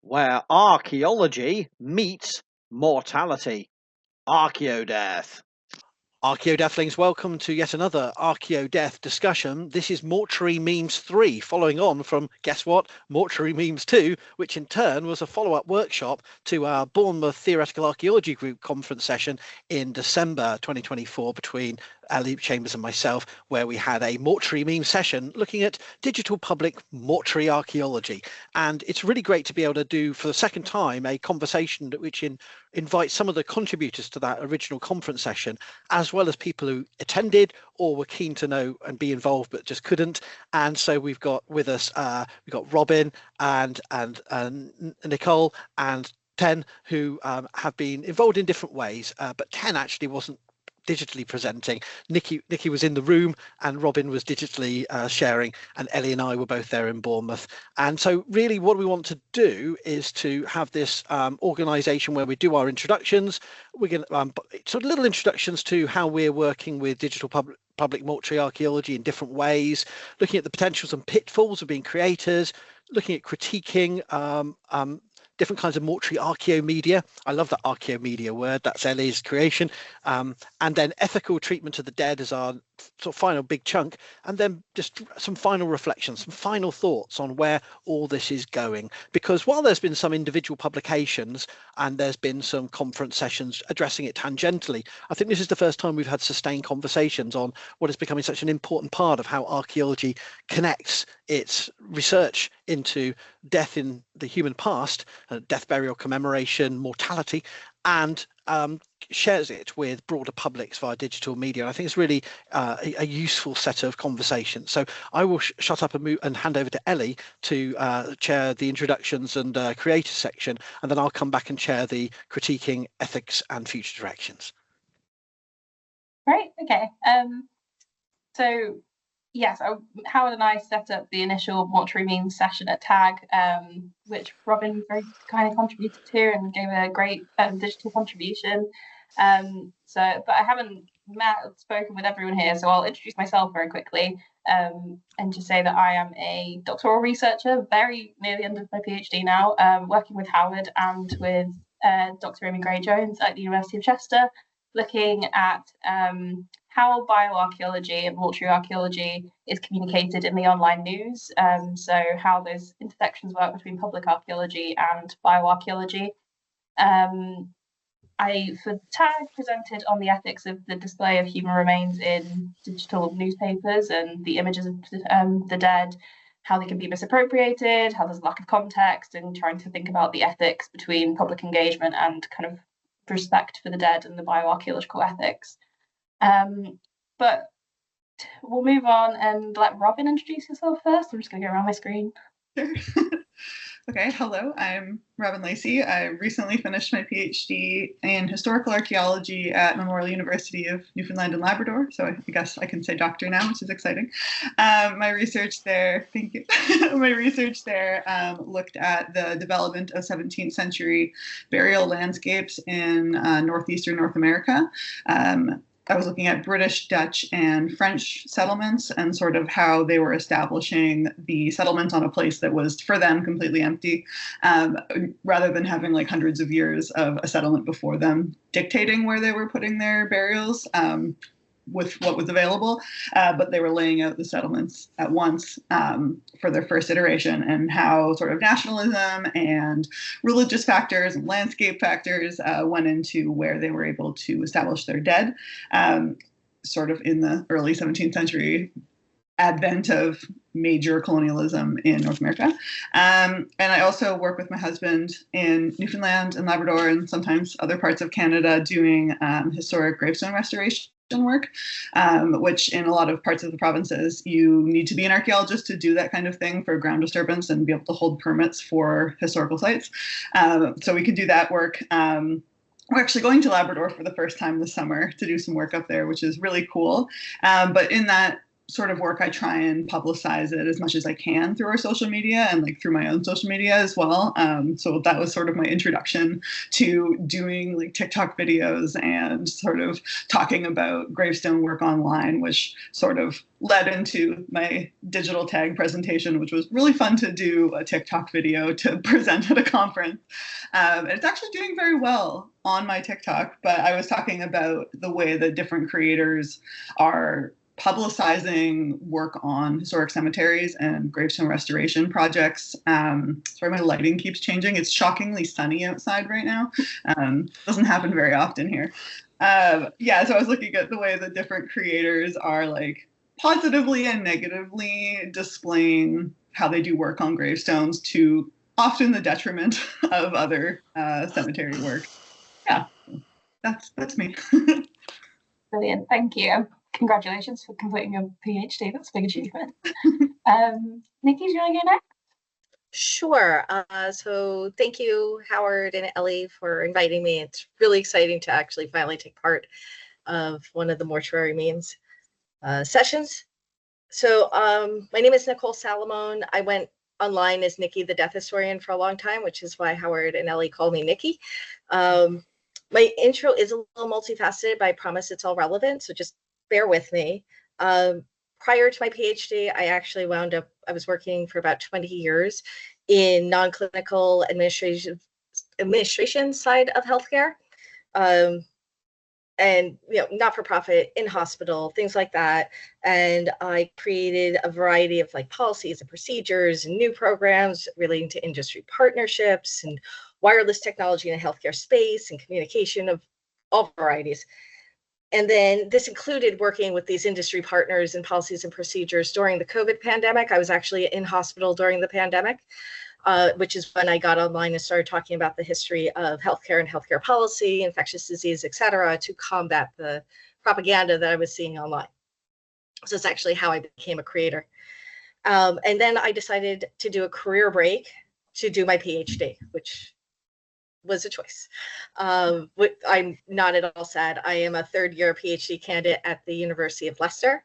where archaeology meets mortality. Archaeodeath. Archaeodeathlings, welcome to yet another Archaeodeath discussion. This is Mortuary Memes 3, following on from, guess what, Mortuary Memes 2, which in turn was a follow-up workshop to our Bournemouth Theoretical Archaeology Group conference session in December 2024 between Ellie Chambers and myself, where we had a mortuary meme session looking at digital public mortuary archaeology. And it's really great to be able to do, for the second time, a conversation which invites some of the contributors to that original conference session, as well as people who attended or were keen to know and be involved but just couldn't. And so we've got with us, we've got Robyn and Nicole and Ten, who have been involved in different ways, but Ten actually wasn't digitally presenting. Nikki was in the room and Robyn was digitally sharing, and Ellie and I were both there in Bournemouth. And so really what we want to do is to have this organisation where we do our introductions. We're going to sort of little introductions to how we're working with digital public mortuary archaeology in different ways, looking at the potentials and pitfalls of being creators, looking at critiquing different kinds of mortuary archaeomedia. I love that archaeomedia word. That's Ellie's creation. And then ethical treatment of the dead as our sort of final big chunk. And then just some final reflections, some final thoughts on where all this is going. Because while there's been some individual publications and there's been some conference sessions addressing it tangentially, I think this is the first time we've had sustained conversations on what is becoming such an important part of how archaeology connects its research into death in the human past, death, burial, commemoration, mortality, and shares it with broader publics via digital media. And I think it's really a useful set of conversations. So I will shut up and hand over to Ellie to chair the introductions and creator section, and then I'll come back and chair the critiquing, ethics and future directions. Great, okay. So yes, Howard and I set up the initial Mortuary Memes session at TAG, which Robyn very kindly contributed to and gave a great digital contribution. But I haven't spoken with everyone here, so I'll introduce myself very quickly and just say that I am a doctoral researcher, very near the end of my PhD now, working with Howard and with Dr. Amy Gray-Jones at the University of Chester, looking at how bioarchaeology and mortuary archaeology is communicated in the online news. So how those intersections work between public archaeology and bioarchaeology. I, for TAG, presented on the ethics of the display of human remains in digital newspapers and the images of the dead, how they can be misappropriated, how there's a lack of context, and trying to think about the ethics between public engagement and kind of respect for the dead and the bioarchaeological ethics. But we'll move on and let Robyn introduce herself first. I'm just going to go around my screen. Sure. Okay, hello, I'm Robyn Lacy. I recently finished my PhD in historical archaeology at Memorial University of Newfoundland and Labrador, so I guess I can say doctor now, which is exciting. My research there, thank you. My research there looked at the development of 17th century burial landscapes in northeastern North America. I was looking at British, Dutch, and French settlements and sort of how they were establishing the settlement on a place that was, for them, completely empty, rather than having like hundreds of years of a settlement before them dictating where they were putting their burials. With what was available, but they were laying out the settlements at once for their first iteration, and how sort of nationalism and religious factors and landscape factors went into where they were able to establish their dead, sort of in the early 17th century advent of major colonialism in North America. And I also work with my husband in Newfoundland and Labrador and sometimes other parts of Canada doing historic gravestone restoration work, which in a lot of parts of the provinces, you need to be an archaeologist to do that kind of thing for ground disturbance and be able to hold permits for historical sites. So we can do that work. We're actually going to Labrador for the first time this summer to do some work up there, which is really cool. But in that sort of work, I try and publicize it as much as I can through our social media and like through my own social media as well. So that was sort of my introduction to doing like TikTok videos and sort of talking about gravestone work online, which sort of led into my digital tag presentation, which was really fun to do a TikTok video to present at a conference. And it's actually doing very well on my TikTok, but I was talking about the way that different creators are publicizing work on historic cemeteries and gravestone restoration projects. Sorry, my lighting keeps changing. It's shockingly sunny outside right now. Doesn't happen very often here. Yeah, so I was looking at the way that different creators are like positively and negatively displaying how they do work on gravestones to often the detriment of other cemetery work. Yeah, that's me. Brilliant, thank you. Congratulations for completing your PhD. That's a big achievement. Nikki, do you want to go next? Sure. So thank you, Howard and Ellie, for inviting me. It's really exciting to actually finally take part of one of the Mortuary Memes sessions. So my name is Nicola Salomone. I went online as Nikki the Death Historian for a long time, which is why Howard and Ellie call me Nikki. My intro is a little multifaceted, but I promise it's all relevant, so just bear with me. Prior to my PhD, I was working for about 20 years in non-clinical administration side of healthcare. And not-for-profit, in hospital, things like that. And I created a variety of like policies and procedures and new programs relating to industry partnerships and wireless technology in the healthcare space and communication of all varieties. And then this included working with these industry partners and policies and procedures during the COVID pandemic. I was actually in hospital during the pandemic, which is when I got online and started talking about the history of healthcare and healthcare policy, infectious disease, et cetera, to combat the propaganda that I was seeing online. So it's actually how I became a creator. And then I decided to do a career break to do my PhD, which was a choice. I'm not at all sad. I am a third-year PhD candidate at the University of Leicester,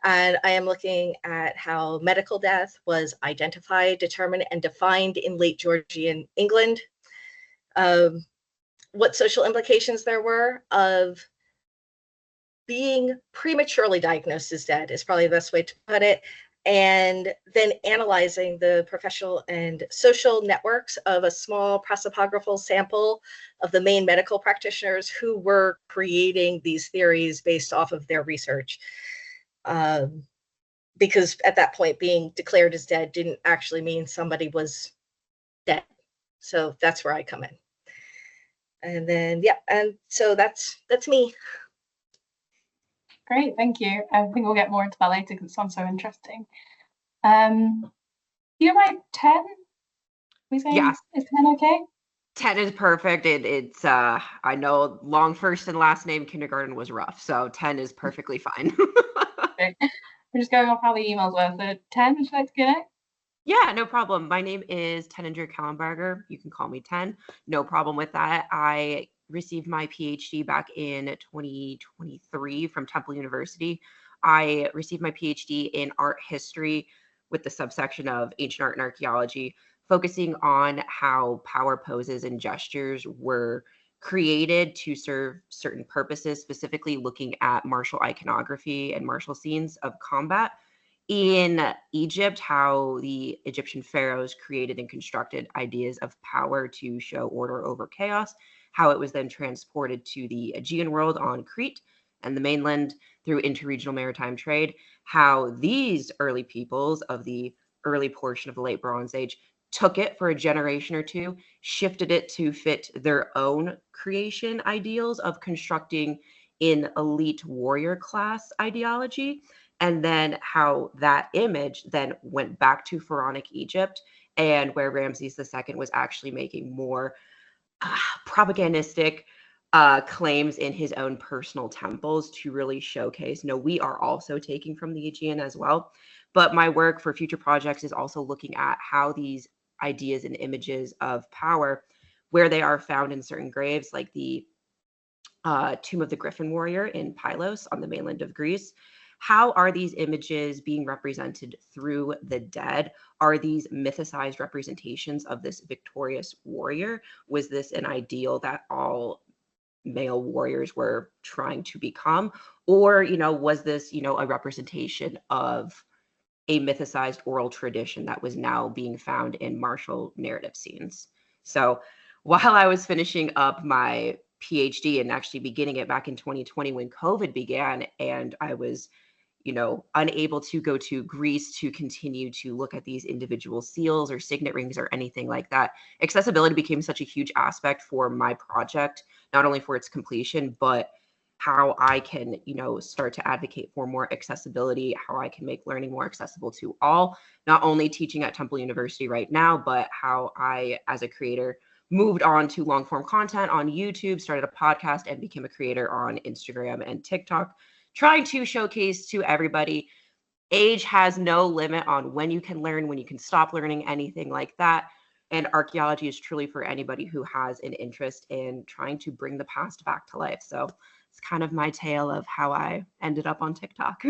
and I am looking at how medical death was identified, determined, and defined in late Georgian England. What social implications there were of being prematurely diagnosed as dead is probably the best way to put it. And then analyzing the professional and social networks of a small prosopographical sample of the main medical practitioners who were creating these theories based off of their research. Because at that point, being declared as dead didn't actually mean somebody was dead. So that's where I come in. And then, yeah, and so that's me. Great, thank you. I think we'll get more into that later because it sounds so interesting. You write 10? We say yes. Is 10 okay? 10 is perfect. It's I know long first and last name kindergarten was rough, so 10 is perfectly fine. Okay. We're just going off how the emails were. So 10, would you like to go next? Yeah, no problem. My name is Tenninger Kellenbarger. You can call me 10. No problem with that. I received my PhD back in 2023 from Temple University. I received my PhD in art history with the subsection of ancient art and archaeology, focusing on how power poses and gestures were created to serve certain purposes, specifically looking at martial iconography and martial scenes of combat. In Egypt, how the Egyptian pharaohs created and constructed ideas of power to show order over chaos, how it was then transported to the Aegean world on Crete and the mainland through interregional maritime trade, how these early peoples of the early portion of the late Bronze Age took it for a generation or two, shifted it to fit their own creation ideals of constructing an elite warrior class ideology, and then how that image then went back to Pharaonic Egypt, and where Ramses II was actually making more propagandistic claims in his own personal temples to really showcase, no, we are also taking from the Aegean as well. But my work for future projects is also looking at how these ideas and images of power, where they are found in certain graves, like the Tomb of the Griffin Warrior in Pylos on the mainland of Greece, how are these images being represented through the dead? Are these mythicized representations of this victorious warrior? Was this an ideal that all male warriors were trying to become? Or, was this, a representation of a mythicized oral tradition that was now being found in martial narrative scenes? So while I was finishing up my PhD and actually beginning it back in 2020 when COVID began, and I was unable to go to Greece to continue to look at these individual seals or signet rings or anything like that, accessibility became such a huge aspect for my project, not only for its completion, but how I can, start to advocate for more accessibility, how I can make learning more accessible to all, not only teaching at Temple University right now, but how I, as a creator, moved on to long form content on YouTube, started a podcast, and became a creator on Instagram and TikTok, trying to showcase to everybody age has no limit on when you can learn, when you can stop learning, anything like that. And archaeology is truly for anybody who has an interest in trying to bring the past back to life. So it's kind of my tale of how I ended up on TikTok.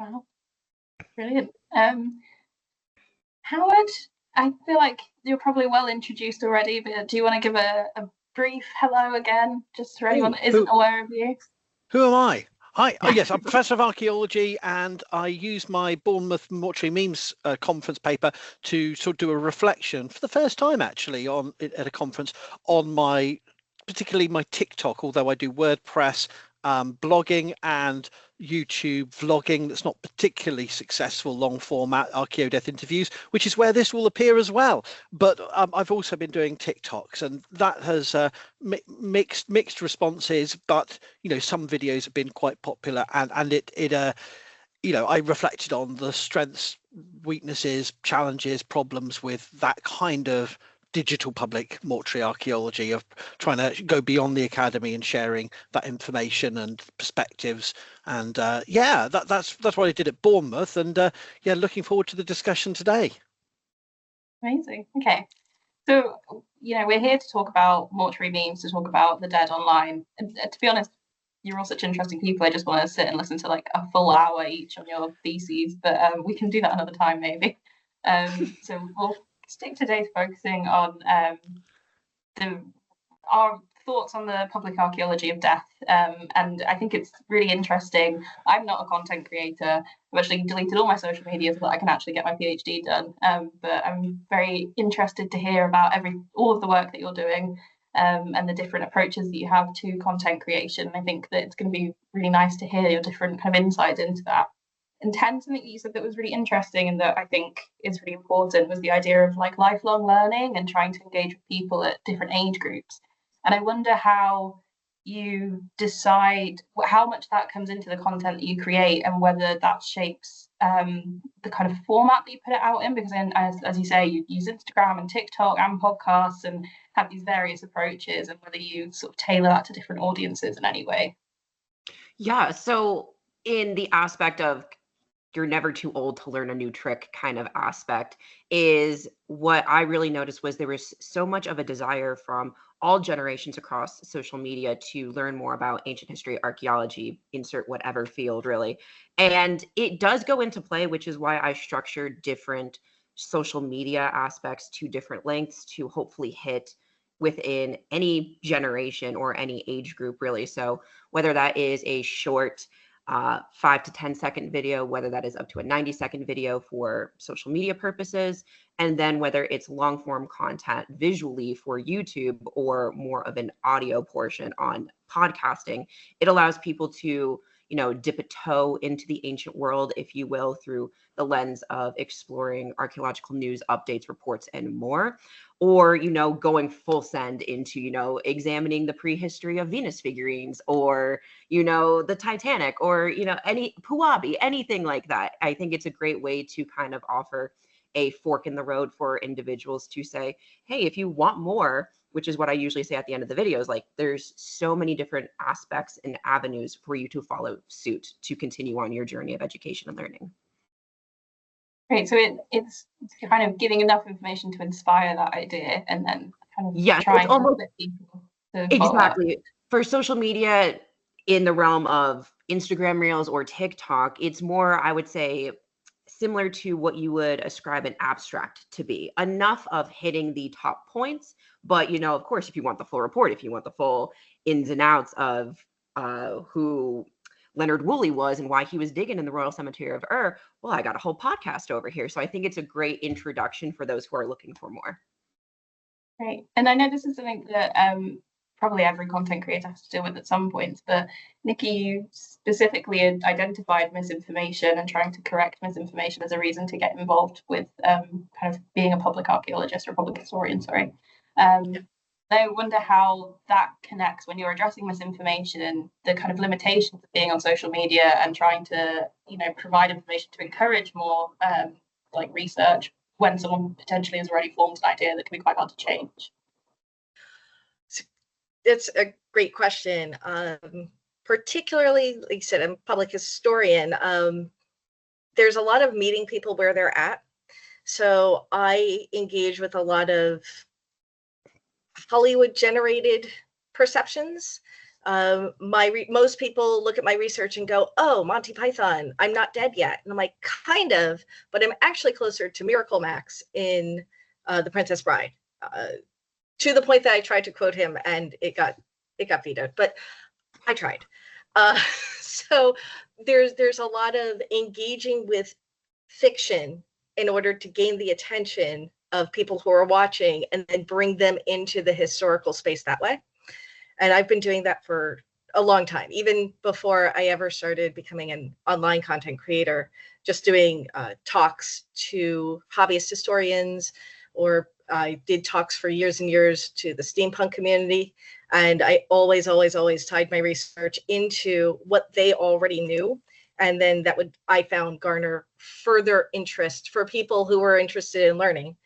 Wow, brilliant. Howard, I feel like you're probably well introduced already, but do you want to give a brief hello again, just for anyone that isn't aware of you? Who am I? Hi. Oh, yes, I'm Professor of Archaeology, and I use my Bournemouth Mortuary Memes conference paper to sort of do a reflection for the first time, actually, at a conference on particularly my TikTok, although I do WordPress, blogging and YouTube vlogging that's not particularly successful, long format archaeodeath interviews, which is where this will appear as well. But I've also been doing TikToks, and that has mixed responses, but some videos have been quite popular, and I reflected on the strengths, weaknesses, challenges, problems with that kind of digital public mortuary archaeology, of trying to go beyond the academy and sharing that information and perspectives. And that's what I did at Bournemouth, and looking forward to the discussion today. Amazing. Okay, so we're here to talk about mortuary memes, to talk about the dead online, and to be honest, you're all such interesting people. I just want to sit and listen to like a full hour each on your theses, but we can do that another time maybe. So we'll stick today to focusing on our thoughts on the public archaeology of death, and I think it's really interesting. I'm not a content creator. I've actually deleted all my social media so that I can actually get my PhD done, but I'm very interested to hear about all of the work that you're doing, and the different approaches that you have to content creation. I think that it's going to be really nice to hear your different kind of insights into that. And something that you said that was really interesting and that I think is really important was the idea of like lifelong learning and trying to engage with people at different age groups. And I wonder how you decide how much that comes into the content that you create, and whether that shapes the kind of format that you put it out in, because then, as you say, you use Instagram and TikTok and podcasts and have these various approaches, and whether you sort of tailor that to different audiences in any way. Yeah, so in the aspect of you're never too old to learn a new trick kind of aspect, is what I really noticed was there was so much of a desire from all generations across social media to learn more about ancient history, archaeology, insert whatever field really. And it does go into play, which is why I structured different social media aspects to different lengths to hopefully hit within any generation or any age group really. So whether that is a short 5 to 10 second video, whether that is up to a 90-second video for social media purposes, and then whether it's long form content visually for YouTube or more of an audio portion on podcasting, it allows people to dip a toe into the ancient world, if you will, through the lens of exploring archaeological news, updates, reports, and more. Or, going full send into, examining the prehistory of Venus figurines, or, the Titanic, or, any Puabi, anything like that. I think it's a great way to kind of offer a fork in the road for individuals to say, hey, if you want more, which is what I usually say at the end of the videos, like there's so many different aspects and avenues for you to follow suit to continue on your journey of education and learning. Great. So it's kind of giving enough information to inspire that idea, and then kind of trying to get people to exactly. For social media, in the realm of Instagram Reels or TikTok. It's more, I would say, similar to what you would ascribe an abstract to be. Enough of hitting the top points, but of course, if you want the full report, if you want the full ins and outs of who Leonard Woolley was and why he was digging in the Royal Cemetery of Ur, well, I got a whole podcast over here. So I think it's a great introduction for those who are looking for more. Great. And I know this is something that probably every content creator has to deal with at some point, but Nikki, you specifically identified misinformation and trying to correct misinformation as a reason to get involved with kind of being a public archaeologist or public historian, sorry. I wonder how that connects when you're addressing misinformation and the kind of limitations of being on social media and trying to, provide information to encourage more like research when someone potentially has already formed an idea that can be quite hard to change. It's a great question. Particularly, like you said, I'm a public historian. There's a lot of meeting people where they're at. So I engage with a lot of Hollywood generated perceptions. Most people look at my research and go, oh, Monty Python, I'm not dead yet. And I'm like, kind of, but I'm actually closer to Miracle Max in The Princess Bride, to the point that I tried to quote him and it got vetoed, but I tried. So there's a lot of engaging with fiction in order to gain the attention of people who are watching and then bring them into the historical space that way. And I've been doing that for a long time, even before I ever started becoming an online content creator, just doing talks to hobbyist historians, or I did talks for years and years to the steampunk community. And I always tied my research into what they already knew. And then that would, I found, garner further interest for people who were interested in learning.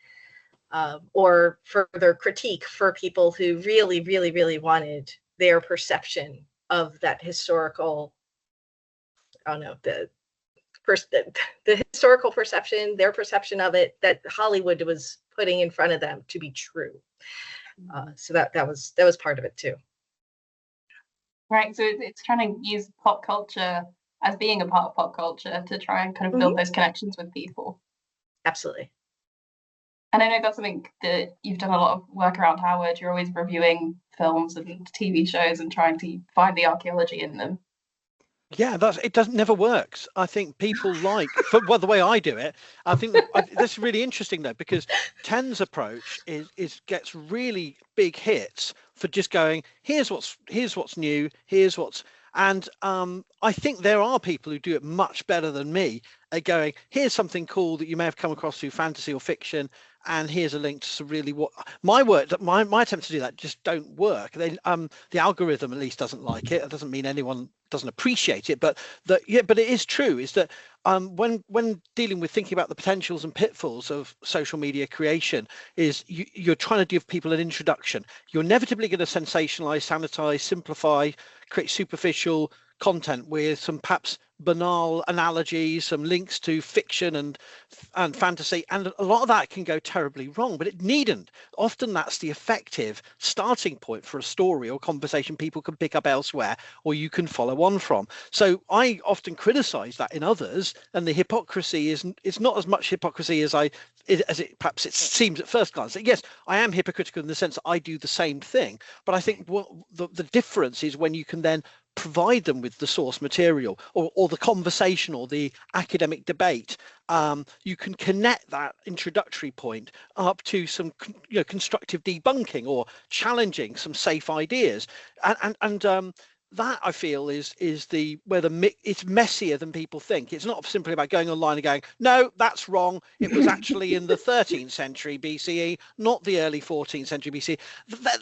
Or further critique for people who really wanted their perception of that historical, I don't know, the historical perception, their perception of it that Hollywood was putting in front of them to be true. So that was part of it too. Right. So it's trying to use pop culture as being a part of pop culture to try and kind of build those connections with people. Absolutely. And I know that's something that you've done a lot of work around, Howard. You're always reviewing films and TV shows and trying to find the archaeology in them. Yeah, never works. I think people the way I do it, I think that's really interesting though, because Ten's approach gets really big hits for just going, here's what's new, and I think there are people who do it much better than me at going, here's something cool that you may have come across through fantasy or fiction, and here's a link to some really what my attempts to do that just don't work. The algorithm at least doesn't like it. It doesn't mean anyone doesn't appreciate it, but it is true is that when dealing with thinking about the potentials and pitfalls of social media creation, is you're trying to give people an introduction. You're inevitably going to sensationalize, sanitize, simplify, create superficial content with some perhaps banal analogies, some links to fiction and fantasy, and a lot of that can go terribly wrong, but it needn't. Often that's the effective starting point for a story or conversation people can pick up elsewhere, or you can follow on from. So I often criticize that in others, and the hypocrisy is not as much hypocrisy as it perhaps it seems at first glance. Yes, I am hypocritical in the sense that I do the same thing, but I think the difference is when you can then provide them with the source material or the conversation or the academic debate. You can connect that introductory point up to some constructive debunking or challenging some safe ideas, and that I feel is it's messier than people think. It's not simply about going online and going, no, that's wrong. It was actually in the 13th century BCE, not the early 14th century BCE.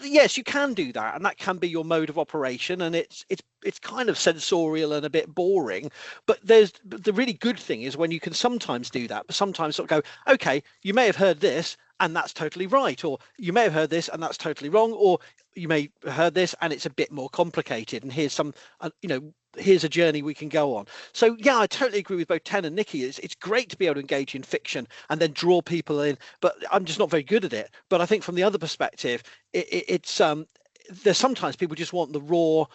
Yes, you can do that, and that can be your mode of operation, and it's kind of sensorial and a bit boring. But the really good thing is when you can sometimes do that, but sometimes sort of go, okay, you may have heard this, and that's totally right, or you may have heard this and that's totally wrong, or you may have heard this and it's a bit more complicated, and here's some here's a journey we can go on. So yeah, I totally agree with both Ten and Nikki. It's great to be able to engage in fiction and then draw people in, but I'm just not very good at it. But I think from the other perspective, it's there's sometimes people just want the raw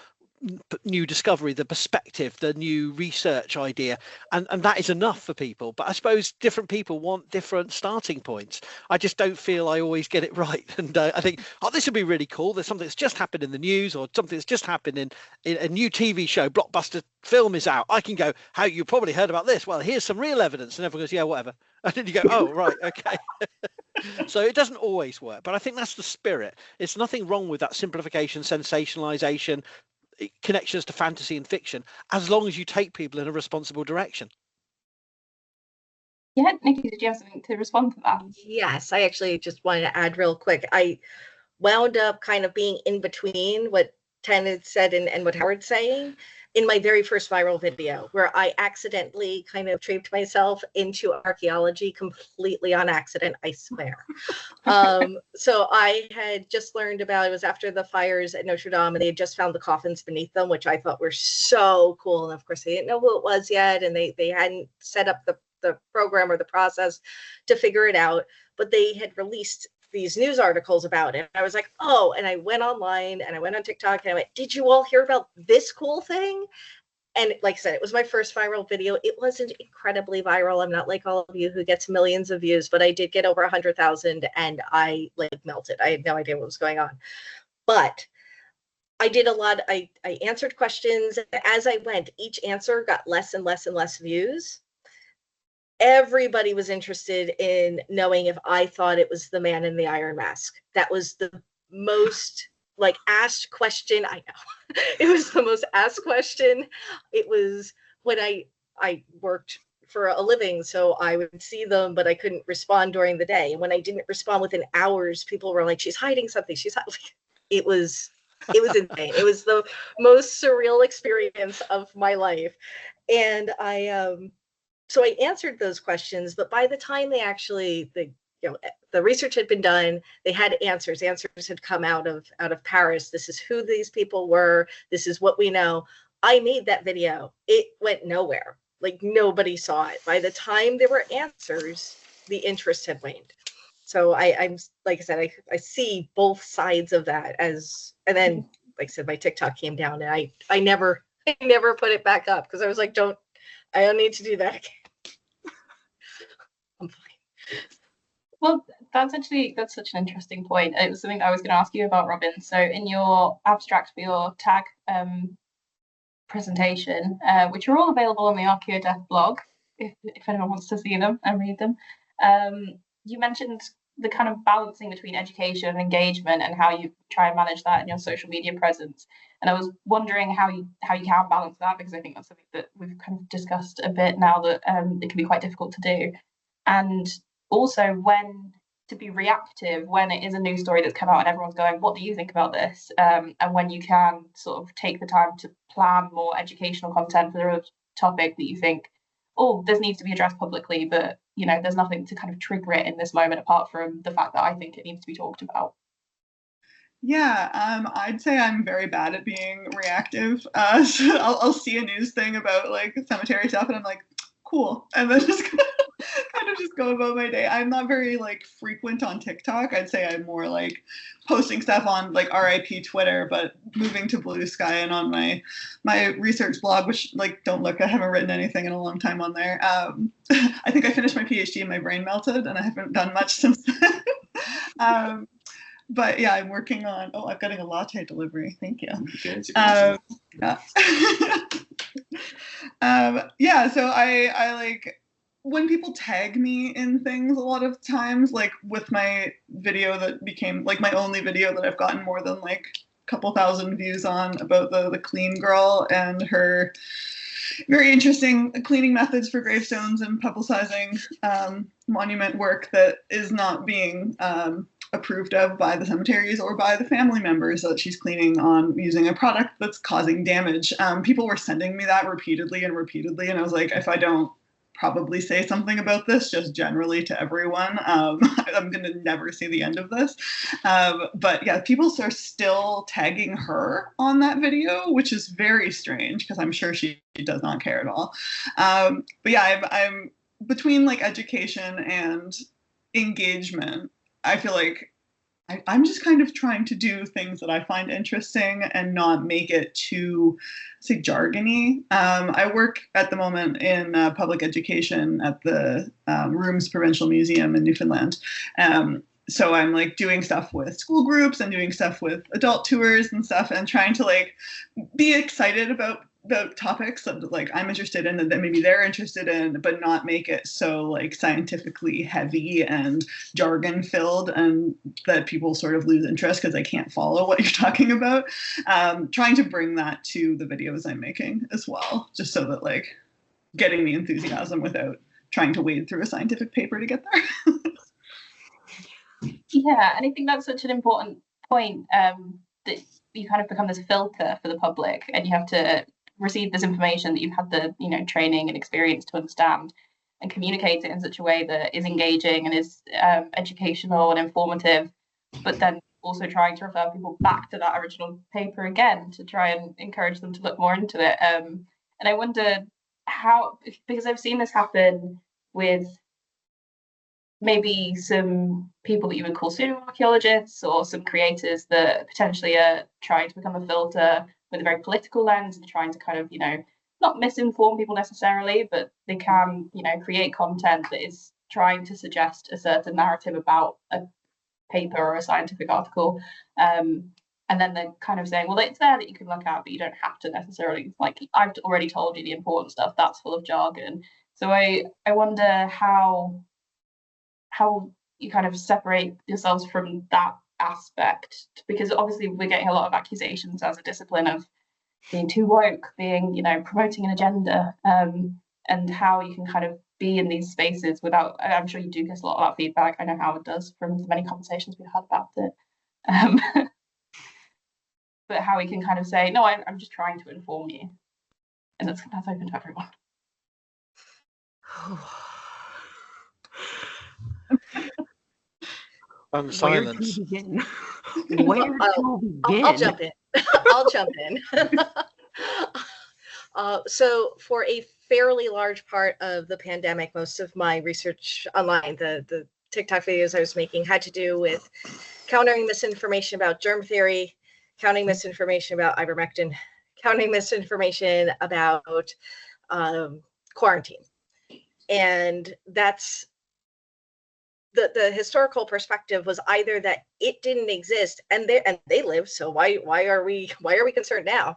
new discovery, the perspective, the new research idea, and that is enough for people. But I suppose different people want different starting points. I just don't feel I always get it right, and I think, oh, this would be really cool. There's something that's just happened in the news, or something that's just happened in a new TV show, blockbuster film is out. I can go, how you probably heard about this? Well, here's some real evidence, and everyone goes, yeah, whatever. And then you go, oh, right, okay. So it doesn't always work, but I think that's the spirit. It's nothing wrong with that simplification, sensationalization, connections to fantasy and fiction, as long as you take people in a responsible direction. Yeah, Nikki, did you have something to respond to that? Yes, I actually just wanted to add real quick. I wound up kind of being in between what Ten had said and what Howard's saying in my very first viral video, where I accidentally kind of trapped myself into archaeology completely on accident, I swear. So I had just learned about, it was after the fires at Notre Dame, and they had just found the coffins beneath them, which I thought were so cool. And of course, they didn't know who it was yet, and they hadn't set up the program or the process to figure it out, but they had released these news articles about it. I was like, oh, and I went online and I went on TikTok and I went, did you all hear about this cool thing? And like I said, it was my first viral video. It wasn't incredibly viral. I'm not like all of you who gets millions of views, but I did get over 100,000 and I like melted. I had no idea what was going on. But I did a lot. I answered questions. As I went, each answer got less and less and less views. Everybody was interested in knowing if I thought it was the man in the iron mask. That was the most like asked question. I know it was the most asked question. It was when I worked for a living, so I would see them, but I couldn't respond during the day. And when I didn't respond within hours, people were like, "She's hiding something. She's hiding." It was insane. It was the most surreal experience of my life, and so I answered those questions, but by the time they actually, the research had been done, they had answers. Answers had come out of Paris. This is who these people were. This is what we know. I made that video. It went nowhere. Like nobody saw it. By the time there were answers, the interest had waned. So I'm like I said, I see both sides of that and then like I said, my TikTok came down and I never put it back up because I was like, I don't need to do that again. I'm fine. Well, that's such an interesting point. It was something I was going to ask you about, Robyn. So in your abstract for your tag presentation, which are all available on the ArchaeoDeath blog, if anyone wants to see them and read them, you mentioned the kind of balancing between education and engagement and how you try and manage that in your social media presence. And I was wondering how you can balance that, because I think that's something that we've kind of discussed a bit now, that it can be quite difficult to do. And also when to be reactive when it is a news story that's come out and everyone's going, what do you think about this? And when you can sort of take the time to plan more educational content for a topic that you think, oh, this needs to be addressed publicly, but there's nothing to kind of trigger it in this moment apart from the fact that I think it needs to be talked about. Yeah, I'd say I'm very bad at being reactive. So I'll see a news thing about like cemetery stuff and I'm like, cool, and then just kind of just go about my day. I'm not very like frequent on TikTok. I'd say I'm more like posting stuff on like RIP Twitter, but moving to Blue Sky and on my research blog, which like don't look, I haven't written anything in a long time on there. I think I finished my PhD and my brain melted and I haven't done much since then. But yeah, I'm working on, I'm getting a latte delivery. Thank you. Yeah, so I like, when people tag me in things a lot of times, like with my video that became like my only video that I've gotten more than like a couple thousand views on, about the clean girl and her very interesting cleaning methods for gravestones and publicizing monument work that is not being approved of by the cemeteries or by the family members that she's cleaning on using a product that's causing damage. People were sending me that repeatedly, and I was like, if I don't probably say something about this just generally to everyone, I'm going to never see the end of this. But yeah, people are still tagging her on that video, which is very strange because I'm sure she does not care at all. But yeah, I'm between like education and engagement. I feel like I'm just kind of trying to do things that I find interesting and not make it too, say, jargony. I work at the moment in public education at the Rooms Provincial Museum in Newfoundland. So I'm like doing stuff with school groups and doing stuff with adult tours and stuff, and trying to like be excited about the topics that like I'm interested in and that maybe they're interested in, but not make it so like scientifically heavy and jargon filled and that people sort of lose interest because they can't follow what you're talking about. Trying to bring that to the videos I'm making as well, just so that like getting the enthusiasm without trying to wade through a scientific paper to get there. Yeah, and I think that's such an important point, that you kind of become this filter for the public, and you have to receive this information that you've had the training and experience to understand, and communicate it in such a way that is engaging and is educational and informative, but then also trying to refer people back to that original paper again to try and encourage them to look more into it. And I wonder how, because I've seen this happen with maybe some people that you would call pseudo-archaeologists or some creators that potentially are trying to become a filter with a very political lens and trying to kind of, not misinform people necessarily, but they can, create content that is trying to suggest a certain narrative about a paper or a scientific article. And then they're kind of saying, well, it's there that you can look at, but you don't have to necessarily, like, I've already told you the important stuff, that's full of jargon. So I wonder how you kind of separate yourselves from that aspect, because obviously we're getting a lot of accusations as a discipline of being too woke, being, promoting an agenda, and how you can kind of be in these spaces without, I'm sure you do get a lot of that feedback. I know Howard does from the many conversations we've had about it. But how we can kind of say, no, I'm just trying to inform you. And that's open to everyone. Silence. Where to begin? I'll jump in. I'll jump in. So for a fairly large part of the pandemic, most of my research online, the TikTok videos I was making had to do with countering misinformation about germ theory, countering misinformation about ivermectin, countering misinformation about quarantine. And that's the historical perspective was either that it didn't exist and they live, so why are we concerned now?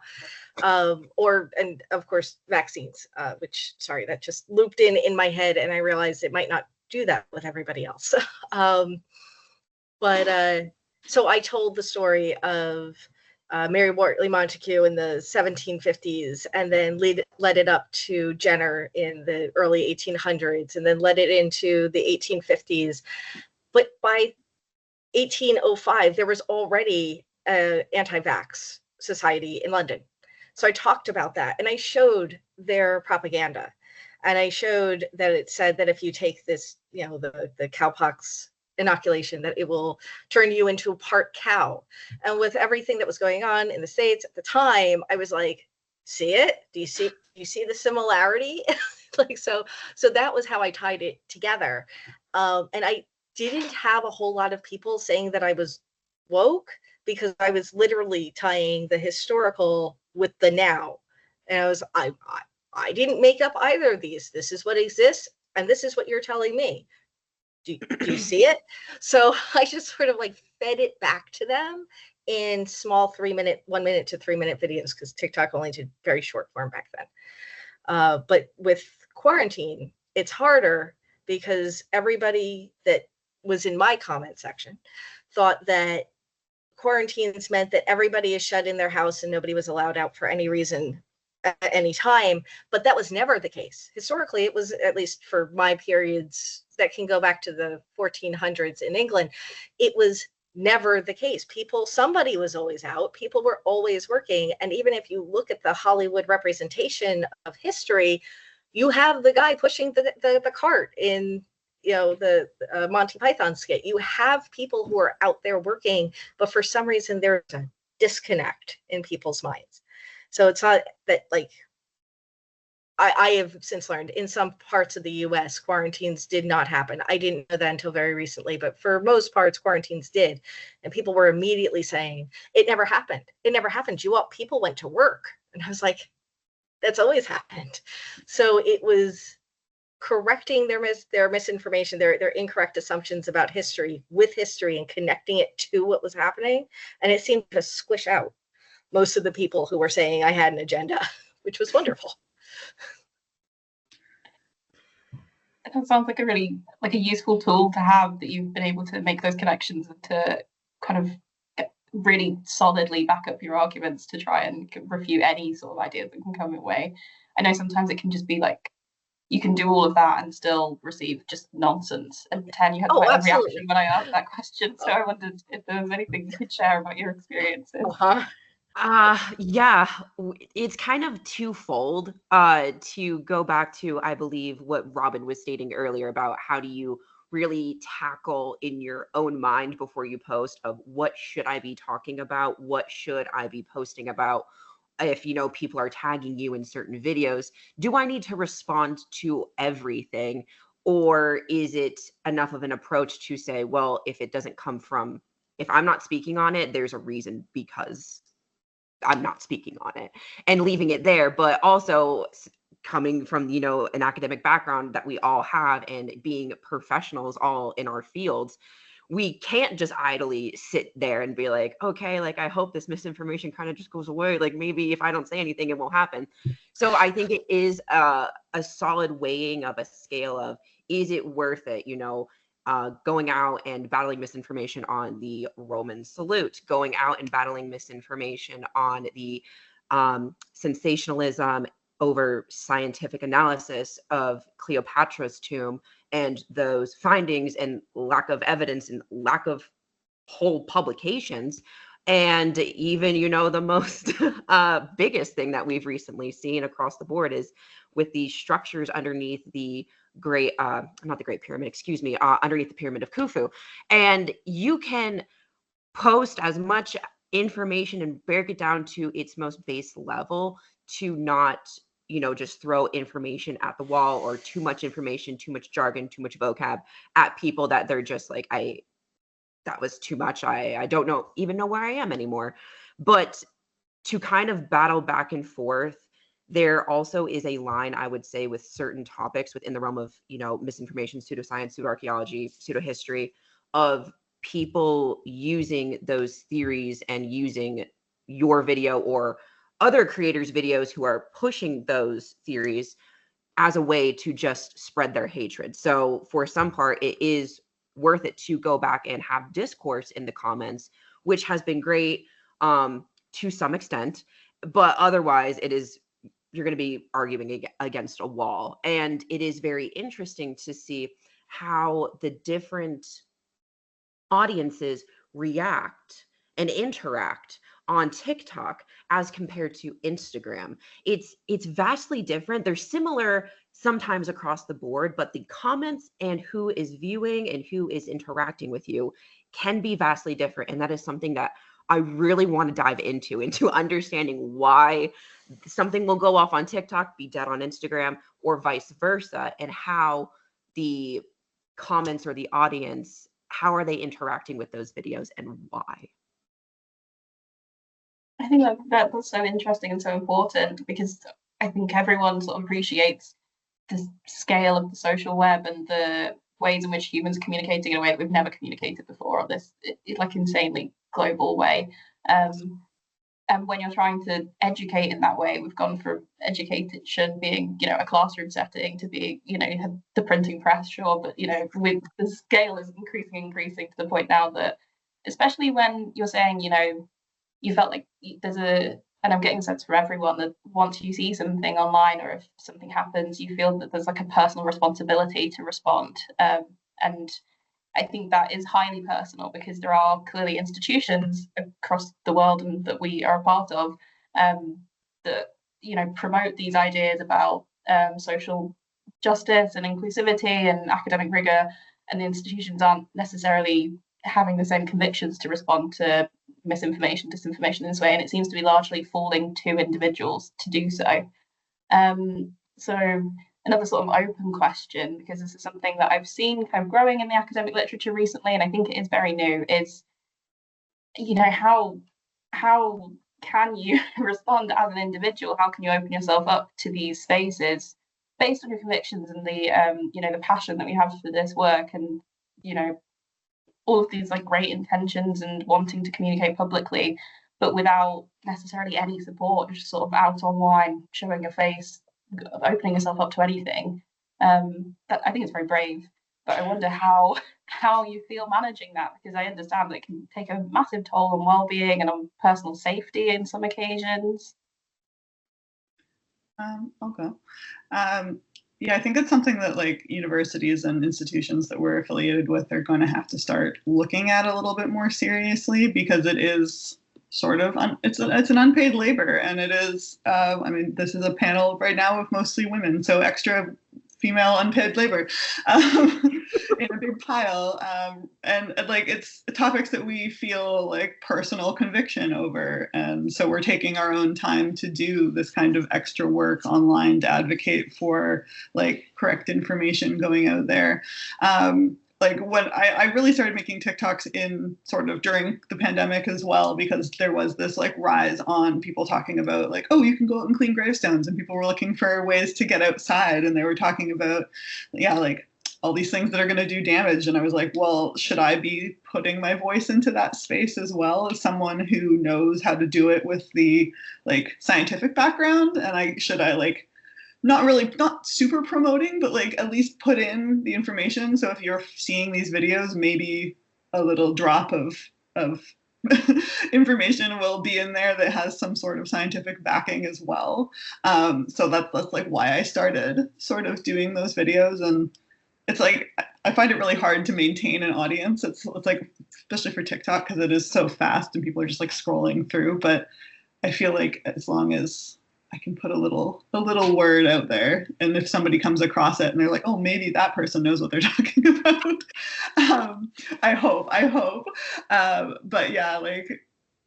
And of course vaccines, which, sorry, that just looped in my head and I realized it might not do that with everybody else. So I told the story of Mary Wortley Montagu in the 1750s, and then led it up to Jenner in the early 1800s, and then led it into the 1850s. But by 1805, there was already an anti-vax society in London. So I talked about that, and I showed their propaganda, and I showed that it said that if you take this, the cowpox inoculation, that it will turn you into a part cow. And with everything that was going on in the States at the time, I was like, see it? Do you see the similarity? so that was how I tied it together. And I didn't have a whole lot of people saying that I was woke, because I was literally tying the historical with the now. And I didn't make up either of these. This is what exists, and this is what you're telling me. Do you see it? So I just sort of like fed it back to them in small 1 minute to 3 minute videos, because TikTok only did very short form back then. But with quarantine, it's harder because everybody that was in my comment section thought that quarantines meant that everybody is shut in their house and nobody was allowed out for any reason at any time. But that was never the case. Historically, it was, at least for my periods that can go back to the 1400s in England, it was never the case. Somebody was always out. People were always working. And even if you look at the Hollywood representation of history, you have the guy pushing the cart in the Monty Python skit. You have people who are out there working, but for some reason there's a disconnect in people's minds. So it's not that, like, I have since learned in some parts of the US, quarantines did not happen. I didn't know that until very recently, but for most parts, quarantines did. And people were immediately saying, it never happened. It never happened. People went to work. And I was like, that's always happened. So it was correcting their misinformation, their incorrect assumptions about history with history and connecting it to what was happening. And it seemed to squish out most of the people who were saying I had an agenda, which was wonderful. That sounds like a really a useful tool to have, that you've been able to make those connections and to kind of really solidly back up your arguments to try and refute any sort of ideas that can come your way. I know sometimes it can just be like, you can do all of that and still receive just nonsense. And Ten, you had quite a reaction when I asked that question. So I wondered if there was anything you could share about your experiences. Yeah, it's kind of twofold. To go back to, I believe, what Robyn was stating earlier about how do you really tackle in your own mind before you post of what should I be talking about? What should I be posting about? If, people are tagging you in certain videos, do I need to respond to everything? Or is it enough of an approach to say, well, if I'm not speaking on it, there's a reason because I'm not speaking on it, and leaving it there. But also coming from, an academic background that we all have and being professionals all in our fields, we can't just idly sit there and be like, okay, I hope this misinformation kind of just goes away. Maybe if I don't say anything, it won't happen. So I think it is a solid weighing of a scale of, is it worth it? Going out and battling misinformation on the Roman salute, going out and battling misinformation on the sensationalism over scientific analysis of Cleopatra's tomb and those findings and lack of evidence and lack of whole publications. And even, the most biggest thing that we've recently seen across the board is with the structures underneath the not the Great Pyramid, excuse me, underneath the Pyramid of Khufu. And you can post as much information and break it down to its most base level to not, just throw information at the wall, or too much information, too much jargon, too much vocab at people that they're just like, that was too much. I don't even know where I am anymore. But to kind of battle back and forth, there also is a line, I would say, with certain topics within the realm of, misinformation, pseudoscience, pseudoarchaeology, pseudohistory, of people using those theories and using your video or other creators' videos who are pushing those theories as a way to just spread their hatred. So for some part, it is worth it to go back and have discourse in the comments, which has been great to some extent, but otherwise you're going to be arguing against a wall. And it is very interesting to see how the different audiences react and interact on TikTok as compared to Instagram. It's vastly different. They're similar sometimes across the board, but the comments and who is viewing and who is interacting with you can be vastly different. And that is something that I really want to dive into understanding why something will go off on TikTok, be dead on Instagram, or vice versa, and how the comments or the audience, how are they interacting with those videos and why? I think that's so interesting and so important, because I think everyone sort of appreciates the scale of the social web and the ways in which humans are communicating in a way that we've never communicated before on this insanely global way. And when you're trying to educate in that way, we've gone from education being, a classroom setting to being, the printing press, sure, but with the scale is increasing to the point now that, especially when you're saying, you felt like there's and I'm getting a sense for everyone that once you see something online or if something happens, you feel that there's a personal responsibility to respond. And I think that is highly personal, because there are clearly institutions across the world and that we are a part of that promote these ideas about social justice and inclusivity and academic rigor, and the institutions aren't necessarily having the same convictions to respond to misinformation, disinformation in this way, and it seems to be largely falling to individuals to do so. So another sort of open question, because this is something that I've seen kind of growing in the academic literature recently, and I think it is very new, is, how can you respond as an individual? How can you open yourself up to these spaces based on your convictions and the passion that we have for this work, and all of these like great intentions and wanting to communicate publicly, but without necessarily any support, just sort of out online, showing your face, opening yourself up to anything. That, I think it's very brave, but I wonder how you feel managing that, because I understand that it can take a massive toll on well-being and on personal safety in some occasions. I'll go. Yeah, I think it's something that like universities and institutions that we're affiliated with are going to have to start looking at a little bit more seriously, because it is sort of it's an unpaid labor, and it is. I mean, this is a panel right now of mostly women, so extra female unpaid labor in a big pile, and like it's topics that we feel like personal conviction over, and so we're taking our own time to do this kind of extra work online to advocate for like correct information going out there. Like when I really started making TikToks in sort of during the pandemic as well, because there was this like rise on people talking about like, oh, you can go out and clean gravestones, and people were looking for ways to get outside, and they were talking about, yeah, like all these things that are going to do damage. And I was like, well, should I be putting my voice into that space as well, as someone who knows how to do it with the like scientific background? And should I like not super promoting, but like at least put in the information. So if you're seeing these videos, maybe a little drop of information will be in there that has some sort of scientific backing as well. So that's like why I started sort of doing those videos. And it's like, I find it really hard to maintain an audience. It's like, especially for TikTok, because it is so fast and people are just like scrolling through. But I feel like as long as I can put a little word out there, and if somebody comes across it and they're like, oh, maybe that person knows what they're talking about. I hope. But yeah, like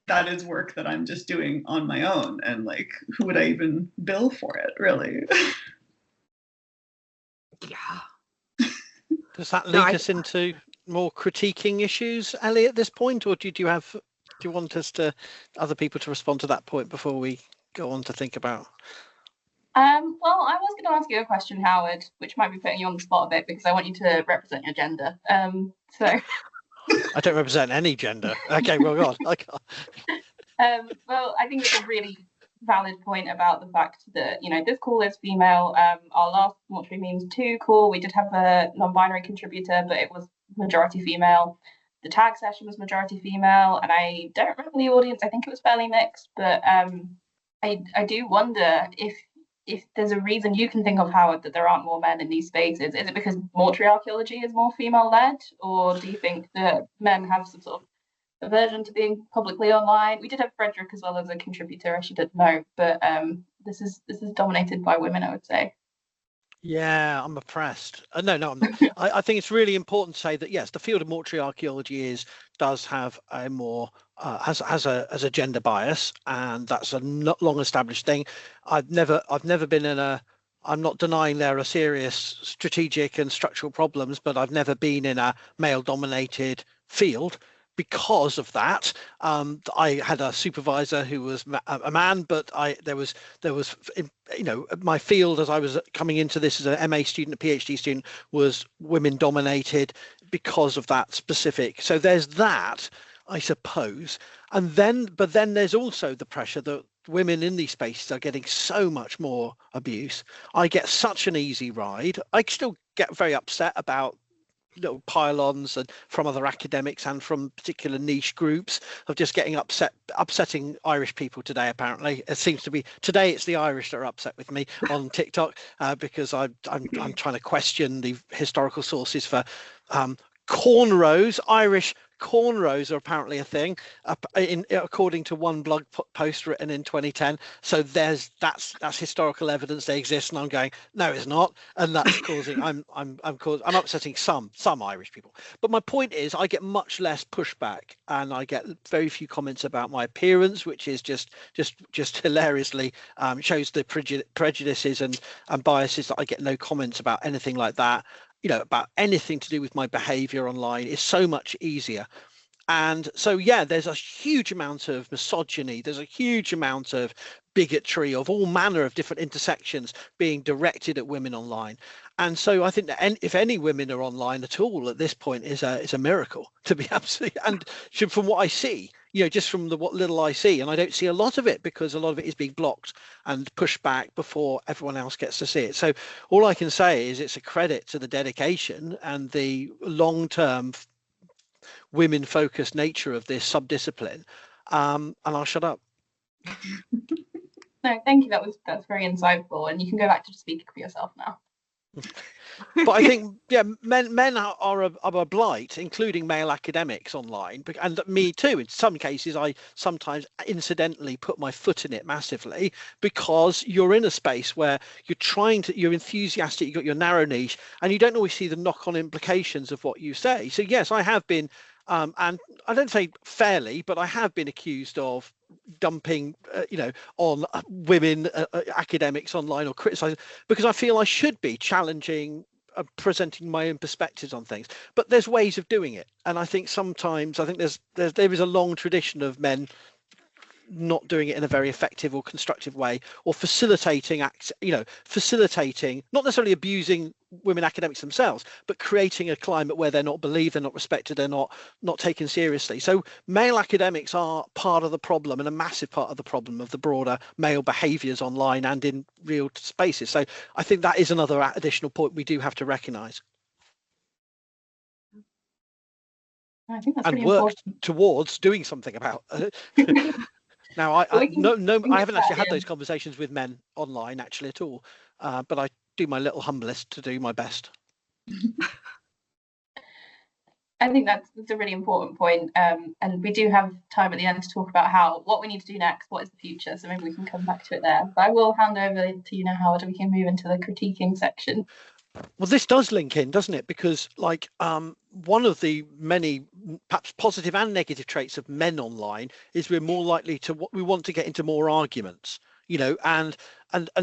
that is work that I'm just doing on my own, and like, who would I even bill for it, really? Yeah. Does that lead us into more critiquing issues, Ellie, at this point, or do you want other people to respond to that point before we go on to think about? Well, I was going to ask you a question, Howard, which might be putting you on the spot a bit, because I want you to represent your gender. So I don't represent any gender. Okay, well, God, I can't. Well, I think it's a really valid point about the fact that this call is female. Our last Mortuary Memes 2 call, we did have a non-binary contributor, but it was majority female. The tag session was majority female, and I don't remember the audience. I think it was fairly mixed, but I do wonder if there's a reason you can think of, Howard, that there aren't more men in these spaces. Is it because mortuary archaeology is more female-led, or do you think that men have some sort of aversion to being publicly online? We did have Frederick as well as a contributor, I should note, but this is dominated by women, I would say. Yeah, I'm oppressed. No, I'm not. I think it's really important to say that yes, the field of mortuary archaeology does have a more has a gender bias, and that's a long established thing. I've never been in a. I'm not denying there are serious strategic and structural problems, but I've never been in a male-dominated field. Because of that, I had a supervisor who was a man, but there was my field as I was coming into this as a MA student, a PhD student, was women dominated because of that specific. So there's that, I suppose, but then there's also the pressure that women in these spaces are getting so much more abuse. I get such an easy ride. I still get very upset about little pylons and from other academics and from particular niche groups of just getting upsetting Irish people today. Apparently it seems to be today it's the Irish that are upset with me on TikTok because I'm trying to question the historical sources for cornrows, Irish cornrows are apparently a thing, according to one blog post written in 2010. So that's historical evidence they exist, and I'm going, no, it's not, and that's causing I'm upsetting some Irish people. But my point is, I get much less pushback, and I get very few comments about my appearance, which is just hilariously shows the prejudices and biases that I get no comments about anything like that. About anything to do with my behavior online is so much easier. And so, yeah, there's a huge amount of misogyny. There's a huge amount of bigotry of all manner of different intersections being directed at women online. And so I think that if any women are online at all at this point is a miracle, to be absolutely. And from what I see, just from what little I see, and I don't see a lot of it because a lot of it is being blocked and pushed back before everyone else gets to see it. So all I can say is it's a credit to the dedication and the long-term women-focused nature of this subdiscipline. And I'll shut up. No, thank you. That's very insightful, and you can go back to speaking for yourself now. But I think, yeah, men are a blight, including male academics online, and me too. In some cases, I sometimes incidentally put my foot in it massively, because you're in a space where you're enthusiastic, you've got your narrow niche, and you don't always see the knock-on implications of what you say. So yes, I have been, and I don't say fairly, but I have been accused of dumping on women academics online, or criticizing, because I feel I should be challenging, presenting my own perspectives on things. But there's ways of doing it, and I think sometimes there is a long tradition of men not doing it in a very effective or constructive way, or facilitating, not necessarily abusing women academics themselves, but creating a climate where they're not believed, they're not respected, they're not taken seriously. So male academics are part of the problem, and a massive part of the problem of the broader male behaviors online and in real spaces. So I think that is another additional point we do have to recognize. I think that's and pretty work important. towards doing something about. Now, I haven't actually had those conversations with men online actually at all, but I do my little humblest to do my best. I think that's a really important point, and we do have time at the end to talk about what we need to do next, what is the future, so maybe we can come back to it there. But I will hand over to you now, Howard, and we can move into the critiquing section. Well, this does link in, doesn't it? Because one of the many perhaps positive and negative traits of men online is we're more likely to we want to get into more arguments, and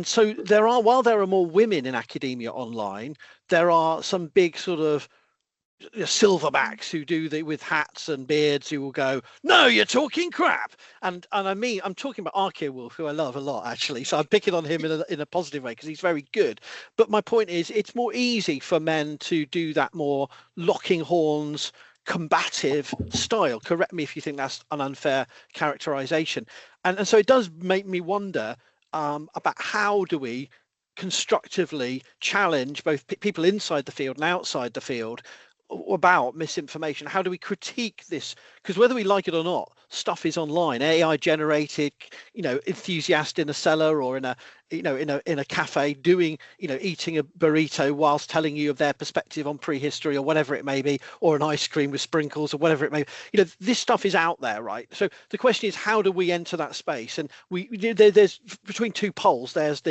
so while there are more women in academia online, there are some big sort of silverbacks who do with hats and beards who will go, no, you're talking crap, and I'm talking about ArchaeWolf, who I love a lot actually, so I'm picking on him in a positive way because he's very good. But my point is, it's more easy for men to do that more locking horns, combative style. Correct me if you think that's an unfair characterization, and so it does make me wonder about how do we constructively challenge both people inside the field and outside the field about misinformation. How do we critique this? Because whether we like it or not, stuff is online, AI generated, enthusiast in a cellar or in a cafe doing, eating a burrito whilst telling you of their perspective on prehistory or whatever it may be, or an ice cream with sprinkles or whatever it may be. This stuff is out there, right? So the question is, how do we enter that space? And there's between two poles, there's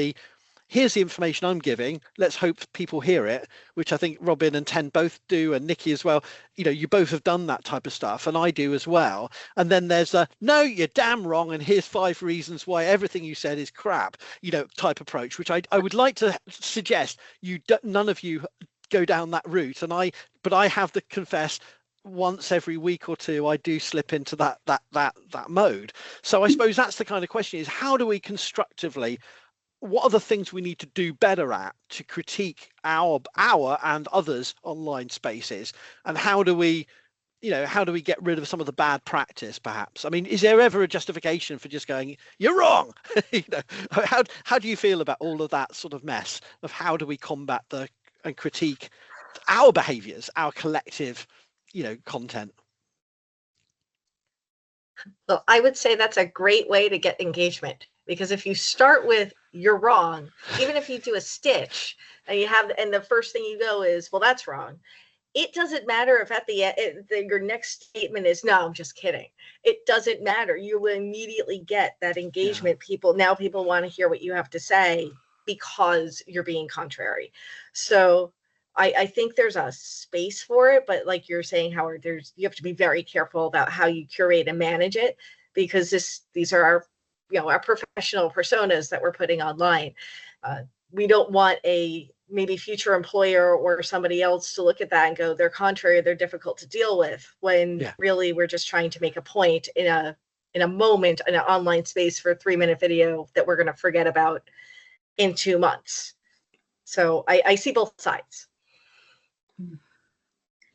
here's the information I'm giving, let's hope people hear it, which I think Robyn and Ten both do, and Nikki as well. You both have done that type of stuff, and I do as well. And then there's no, you're damn wrong, and here's 5 reasons why everything you said is crap, type approach, which I would like to suggest none of you go down that route. But I have to confess, once every week or two I do slip into that mode. So I suppose that's the kind of question, is how do we constructively, what are the things we need to do better at to critique our and others' online spaces, and how do we get rid of some of the bad practice, perhaps? I mean, is there ever a justification for just going, you're wrong? How do you feel about all of that sort of mess of how do we combat and critique our behaviors, our collective, content? Well, I would say that's a great way to get engagement, because if you start with you're wrong, even if you do a stitch and the first thing you go is, well, that's wrong, it doesn't matter if at the end your next statement is, no, I'm just kidding. It doesn't matter. You will immediately get that engagement. Yeah. People want to hear what you have to say because you're being contrary. So I think there's a space for it, but like you're saying, Howard, you have to be very careful about how you curate and manage it, because these are our professional personas that we're putting online. We don't want a maybe future employer or somebody else to look at that and go, they're contrary, they're difficult to deal with, when really we're just trying to make a point in a moment in an online space for a 3-minute video that we're going to forget about in 2 months. So I see both sides.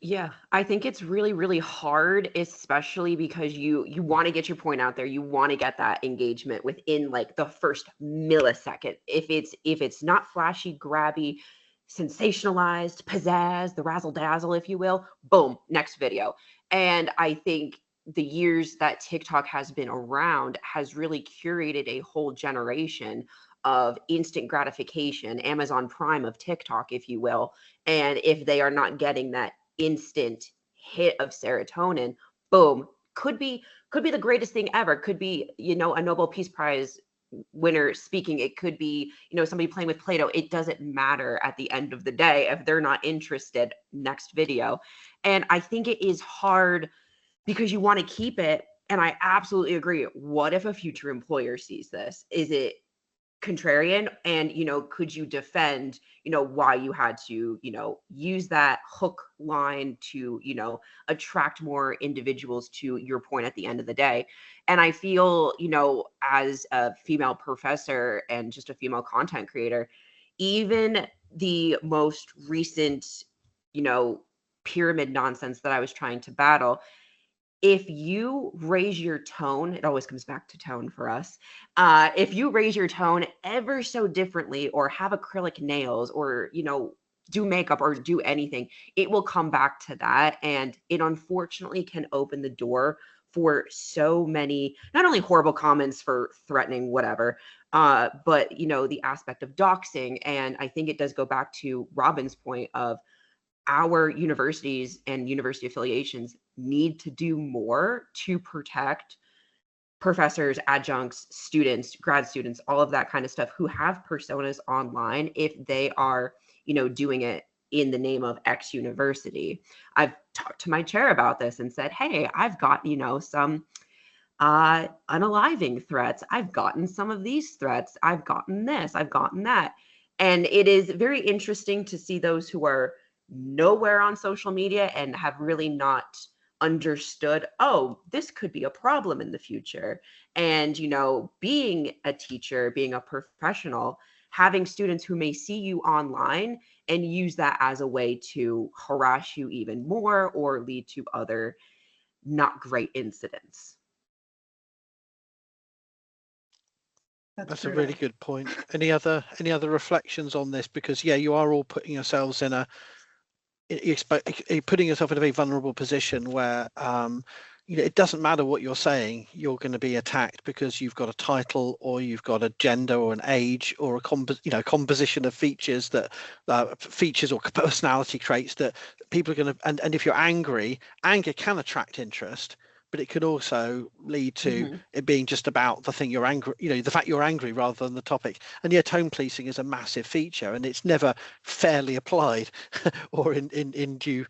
Yeah, I think it's really, really hard, especially because you want to get your point out there. You want to get that engagement within like the first millisecond. If it's not flashy, grabby, sensationalized, pizzazz, the razzle dazzle, if you will, boom, next video. And I think the years that TikTok has been around has really curated a whole generation of instant gratification, Amazon Prime of TikTok, if you will. And if they are not getting that instant hit of serotonin, boom, could be the greatest thing ever. Could be, a Nobel Peace Prize winner speaking. It could be, somebody playing with Play-Doh. It doesn't matter at the end of the day if they're not interested. Next video. And I think it is hard because you want to keep it. And I absolutely agree. What if a future employer sees this? Is it contrarian? And could you defend why you had to use that hook line to attract more individuals to your point at the end of the day? And I feel as a female professor and just a female content creator, even the most recent pyramid nonsense that I was trying to battle, if you raise your tone, it always comes back to tone for us. If you raise your tone ever so differently, or have acrylic nails, or, do makeup or do anything, it will come back to that. And it unfortunately can open the door for so many, not only horrible comments for threatening whatever, but, the aspect of doxing. And I think it does go back to Robyn's point of our universities and university affiliations need to do more to protect professors, adjuncts, students, grad students, all of that kind of stuff who have personas online if they are, doing it in the name of X university. I've talked to my chair about this and said, hey, I've got, some unaliving threats. I've gotten some of these threats. I've gotten this, I've gotten that. And it is very interesting to see those who are nowhere on social media and have really not understood, oh, this could be a problem in the future. And, being a teacher, being a professional, having students who may see you online and use that as a way to harass you even more or lead to other not great incidents. That's a really good point. Any other reflections on this? Because you are all putting yourselves in you're putting yourself in a very vulnerable position where it doesn't matter what you're saying, you're going to be attacked because you've got a title, or you've got a gender, or an age, or a composition of features that features or personality traits that people are going to. And if you're angry, anger can attract interest, but it could also lead to it being just about the thing you're angry, the fact you're angry rather than the topic. And tone policing is a massive feature, and it's never fairly applied or in due,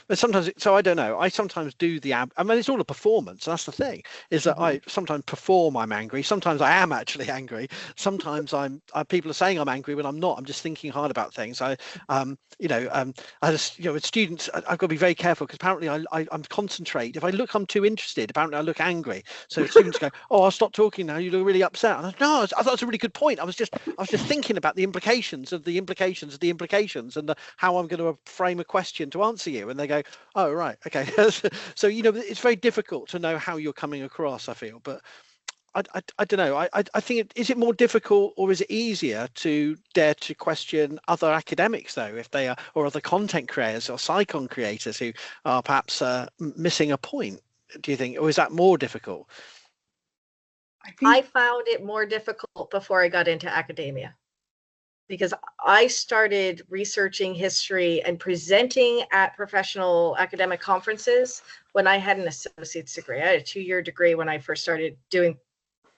but sometimes so I don't know, I sometimes do it's all a performance. That's the thing, is that I sometimes perform I'm angry, sometimes I am actually angry, sometimes people are saying I'm angry when I'm not. I'm just thinking hard about things. I just, with students, I've got to be very careful, because apparently I'm concentrate. If I'm too interested, apparently I look angry. So students go, oh, I'll stop talking now, you look really upset. And I thought it was a really good point. I was just thinking about the implications of the implications of the implications, and how I'm going to frame a question to answer you. And they go, oh, right, okay. So it's very difficult to know how you're coming across, I feel. But I don't know. I think is it more difficult, or is it easier to dare to question other academics, though, if they are, or other content creators or Psychon creators who are perhaps missing a point? Do you think, or is that more difficult? I found it more difficult before I got into academia. because I started researching history and presenting at professional academic conferences when I had an associate's degree. I had a 2-year degree when I first started doing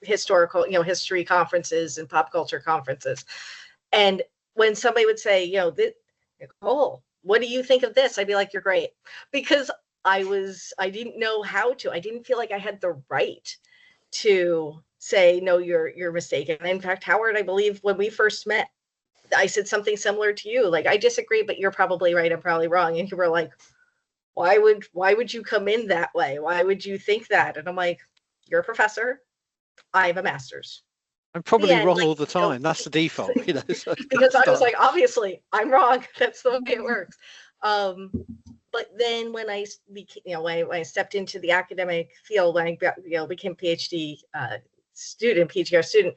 historical, history conferences and pop culture conferences. And when somebody would say, Nicole, what do you think of this? I'd be like, you're great. Because I didn't know how to. I didn't feel like I had the right to say, no, you're mistaken. In fact, Howard, I believe when we first met, I said something similar to you. Like, I disagree, but you're probably right. I'm probably wrong. And you were like, why would you come in that way? Why would you think that? And I'm like, you're a professor. I have a master's. I'm probably wrong all the time. That's the default, So because I was like, obviously, I'm wrong. That's the way it works. But then when I became, when I stepped into the academic field, when I became PhD student, PhD student,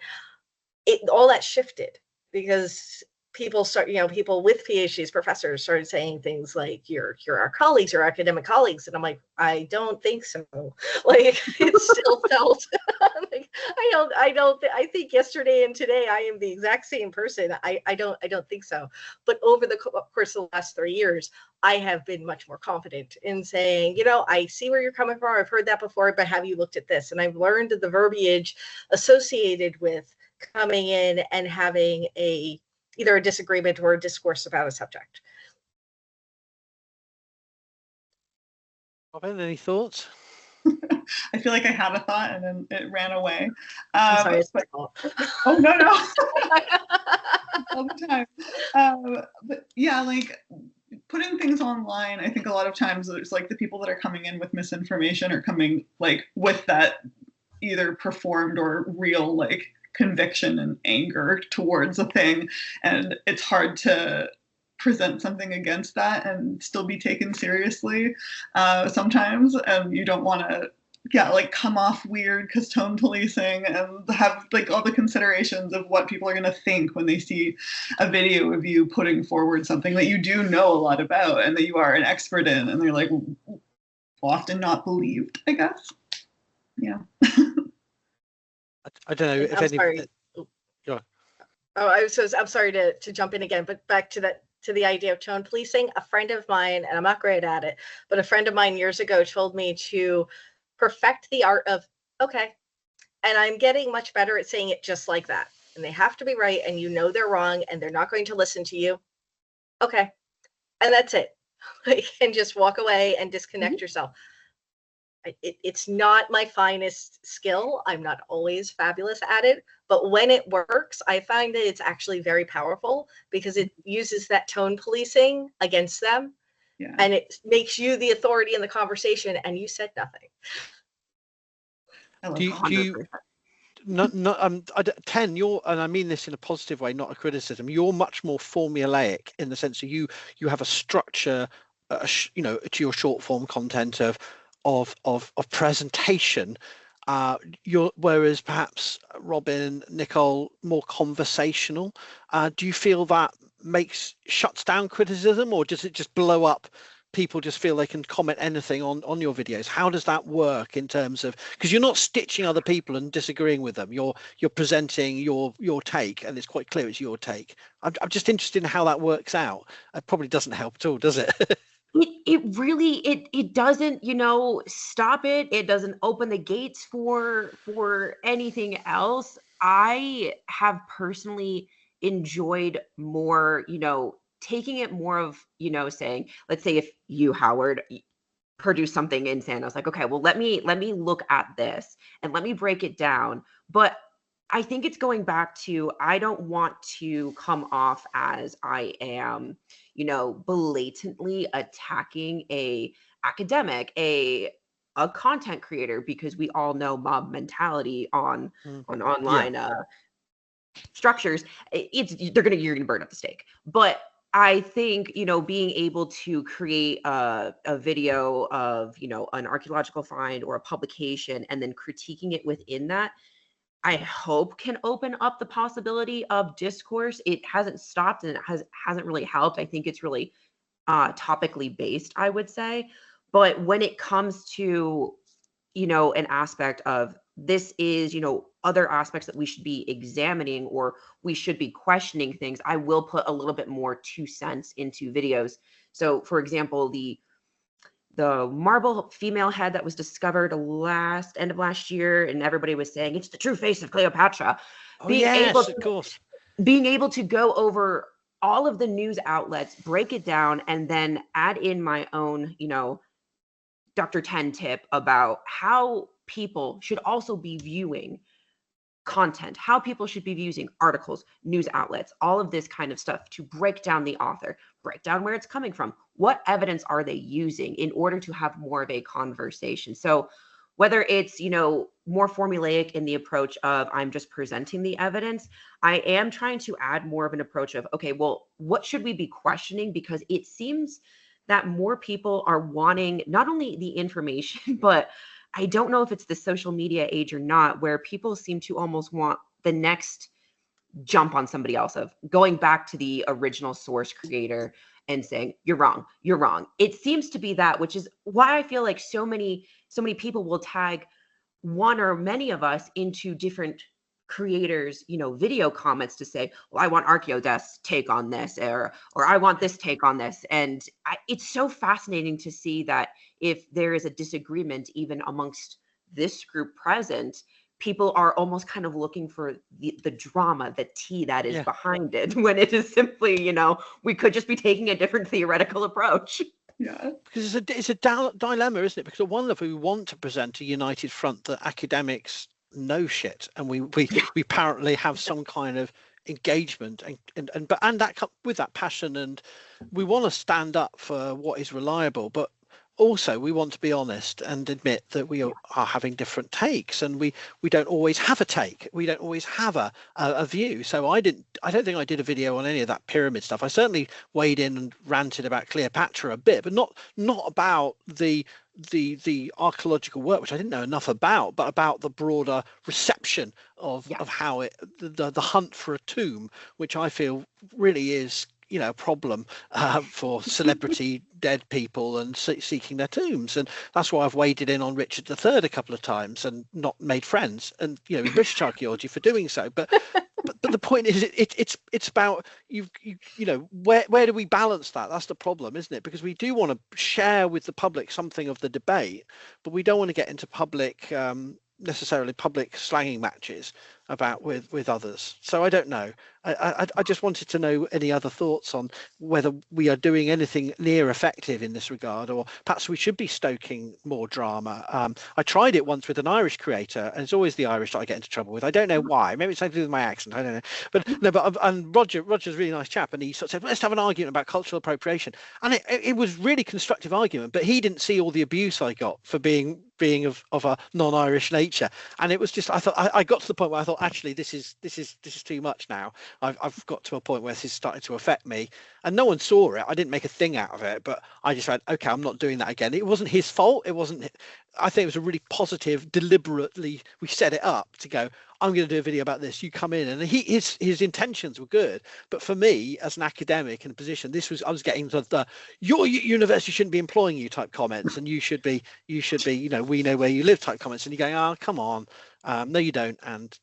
all that shifted because people with PhDs, professors started saying things like, you're our colleagues, your academic colleagues. And I'm like, I don't think so. Like, it still felt like, I think yesterday and today I am the exact same person. I don't think so. But over the course of the last 3 years, I have been much more confident in saying, I see where you're coming from. I've heard that before, but have you looked at this? And I've learned the verbiage associated with coming in and having either a disagreement or a discourse about a subject. Robyn, any thoughts? I feel like I had a thought and then it ran away. I'm sorry, it's my fault. Oh, no. All the time. But yeah, like putting things online, I think a lot of times it's like the people that are coming in with misinformation are coming like with that either performed or real like conviction and anger towards a thing, and it's hard to present something against that and still be taken seriously sometimes, and you don't want to come off weird because tone policing, and have like all the considerations of what people are going to think when they see a video of you putting forward something that you do know a lot about and that you are an expert in, and they're like often not believed, I guess. Yeah. I don't know if I'm any. sorry. Go on. I'm sorry to jump in again, but back to the idea of tone policing. A friend of mine, and I'm not great at it, but a friend of mine years ago told me to perfect the art of okay, and I'm getting much better at saying it just like that. And they have to be right, and they're wrong, and they're not going to listen to you. Okay, and that's it. And just walk away and disconnect yourself. It's not my finest skill. I'm not always fabulous at it, but when it works, I find that it's actually very powerful because it uses that tone policing against them. Yeah. And it makes you the authority in the conversation, and you said nothing. Ten, you're, and I mean this in a positive way, not a criticism, you're much more formulaic in the sense that you have a structure, to your short form content of presentation, whereas perhaps Robyn, Nicole, more conversational. Do you feel that shuts down criticism, or does it just blow up? People just feel they can comment anything on your videos. How does that work in terms of, because you're not stitching other people and disagreeing with them, you're presenting your take, and it's quite clear it's your take. I'm just interested in how that works out. It probably doesn't help at all, does it? It really it doesn't, stop it. It doesn't open the gates for anything else. I have personally enjoyed more, taking it more of, saying, let's say if you, Howard, produce something in San, I was like, okay, well, let me look at this and let me break it down. But I think it's going back to, I don't want to come off as I am, blatantly attacking a academic, a content creator, because we all know mob mentality on online structures. You're gonna burn up the stake. But I think, being able to create a video of, an archaeological find or a publication, and then critiquing it within that, I hope can open up the possibility of discourse. It hasn't stopped, and it hasn't really helped. I think it's really topically based, I would say. But when it comes to, an aspect of this is, other aspects that we should be examining, or we should be questioning things, I will put a little bit more 2 cents into videos. So for example, the marble female head that was discovered end of last year, and everybody was saying it's the true face of Cleopatra. Oh, yes, of course. Being able to go over all of the news outlets, break it down, and then add in my own, Dr. 10 tip about how people should also be viewing content, how people should be using articles, news outlets, all of this kind of stuff to break down the author, break down where it's coming from. What evidence are they using in order to have more of a conversation? So whether it's, more formulaic in the approach of I'm just presenting the evidence, I am trying to add more of an approach of, okay, well, what should we be questioning? Because it seems that more people are wanting not only the information, but I don't know if it's the social media age or not, where people seem to almost want the next jump on somebody else, of going back to the original source creator and saying, you're wrong, you're wrong. It seems to be that, which is why I feel like so many people will tag one or many of us into different creators, video comments to say, well, I want ArchaeoDeath's take on this, or I want this take on this. And it's so fascinating to see that if there is a disagreement even amongst this group present, people are almost kind of looking for the drama, the tea that is behind it, when it is simply, we could just be taking a different theoretical approach. Yeah, because it's a dilemma, isn't it? Because on one level, we want to present a united front that academics know shit, and we apparently have some kind of engagement and that with that passion, and we want to stand up for what is reliable, but also we want to be honest and admit that we are having different takes, and we don't always have a take, we don't always have a view. So I don't think I did a video on any of that pyramid stuff. I certainly weighed in and ranted about Cleopatra a bit, but not about the archaeological work, which I didn't know enough about, but about the broader reception of how the hunt for a tomb, which I feel really is a problem for celebrity dead people and seeking their tombs. And that's why I've waded in on Richard III a couple of times and not made friends, and in British archaeology for doing so. But the point is, it's about where do we balance that? That's the problem, isn't it? Because we do want to share with the public something of the debate, but we don't want to get into necessarily public slanging matches about with others. So I don't know. I just wanted to know any other thoughts on whether we are doing anything near effective in this regard, or perhaps we should be stoking more drama. I tried it once with an Irish creator, and it's always the Irish that I get into trouble with. I don't know why. Maybe it's something to do with my accent. I don't know. But no. And Roger's a really nice chap, and he sort of said, let's have an argument about cultural appropriation, and it was really constructive argument. But he didn't see all the abuse I got for being of a non-Irish nature, and it was just, I thought I got to the point where I thought, actually this is too much now. I've got to a point where this is starting to affect me, and no one saw it. I didn't make a thing out of it, but I just went, okay, I'm not doing that again. It wasn't his fault. It wasn't. I think it was a really positive, deliberately we set it up to go, I'm going to do a video about this, you come in, and his intentions were good, but for me as an academic in a position, I was getting the your university shouldn't be employing you type comments, and you should be we know where you live type comments, and you're going, oh come on, no you don't, and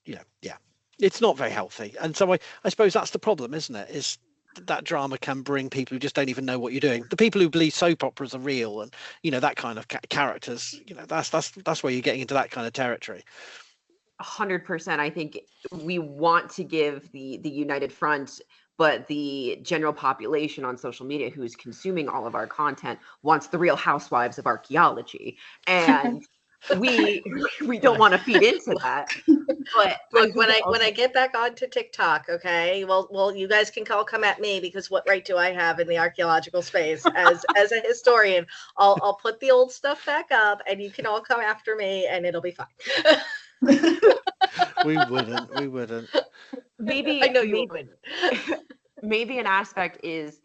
it's not very healthy. And so I suppose that's the problem, isn't it? Is that drama can bring people who just don't even know what you're doing. The people who believe soap operas are real, and that kind of characters, that's where you're getting into that kind of territory. 100%. I think we want to give the united front, but the general population on social media who's consuming all of our content wants the Real Housewives of archaeology, and we don't want to feed into that. But look, when I get back onto TikTok, okay, well, you guys can all come at me, because what right do I have in the archaeological space as a historian? I'll put the old stuff back up, and you can all come after me, and it'll be fine. We wouldn't. Maybe I know you wouldn't. Maybe an aspect is,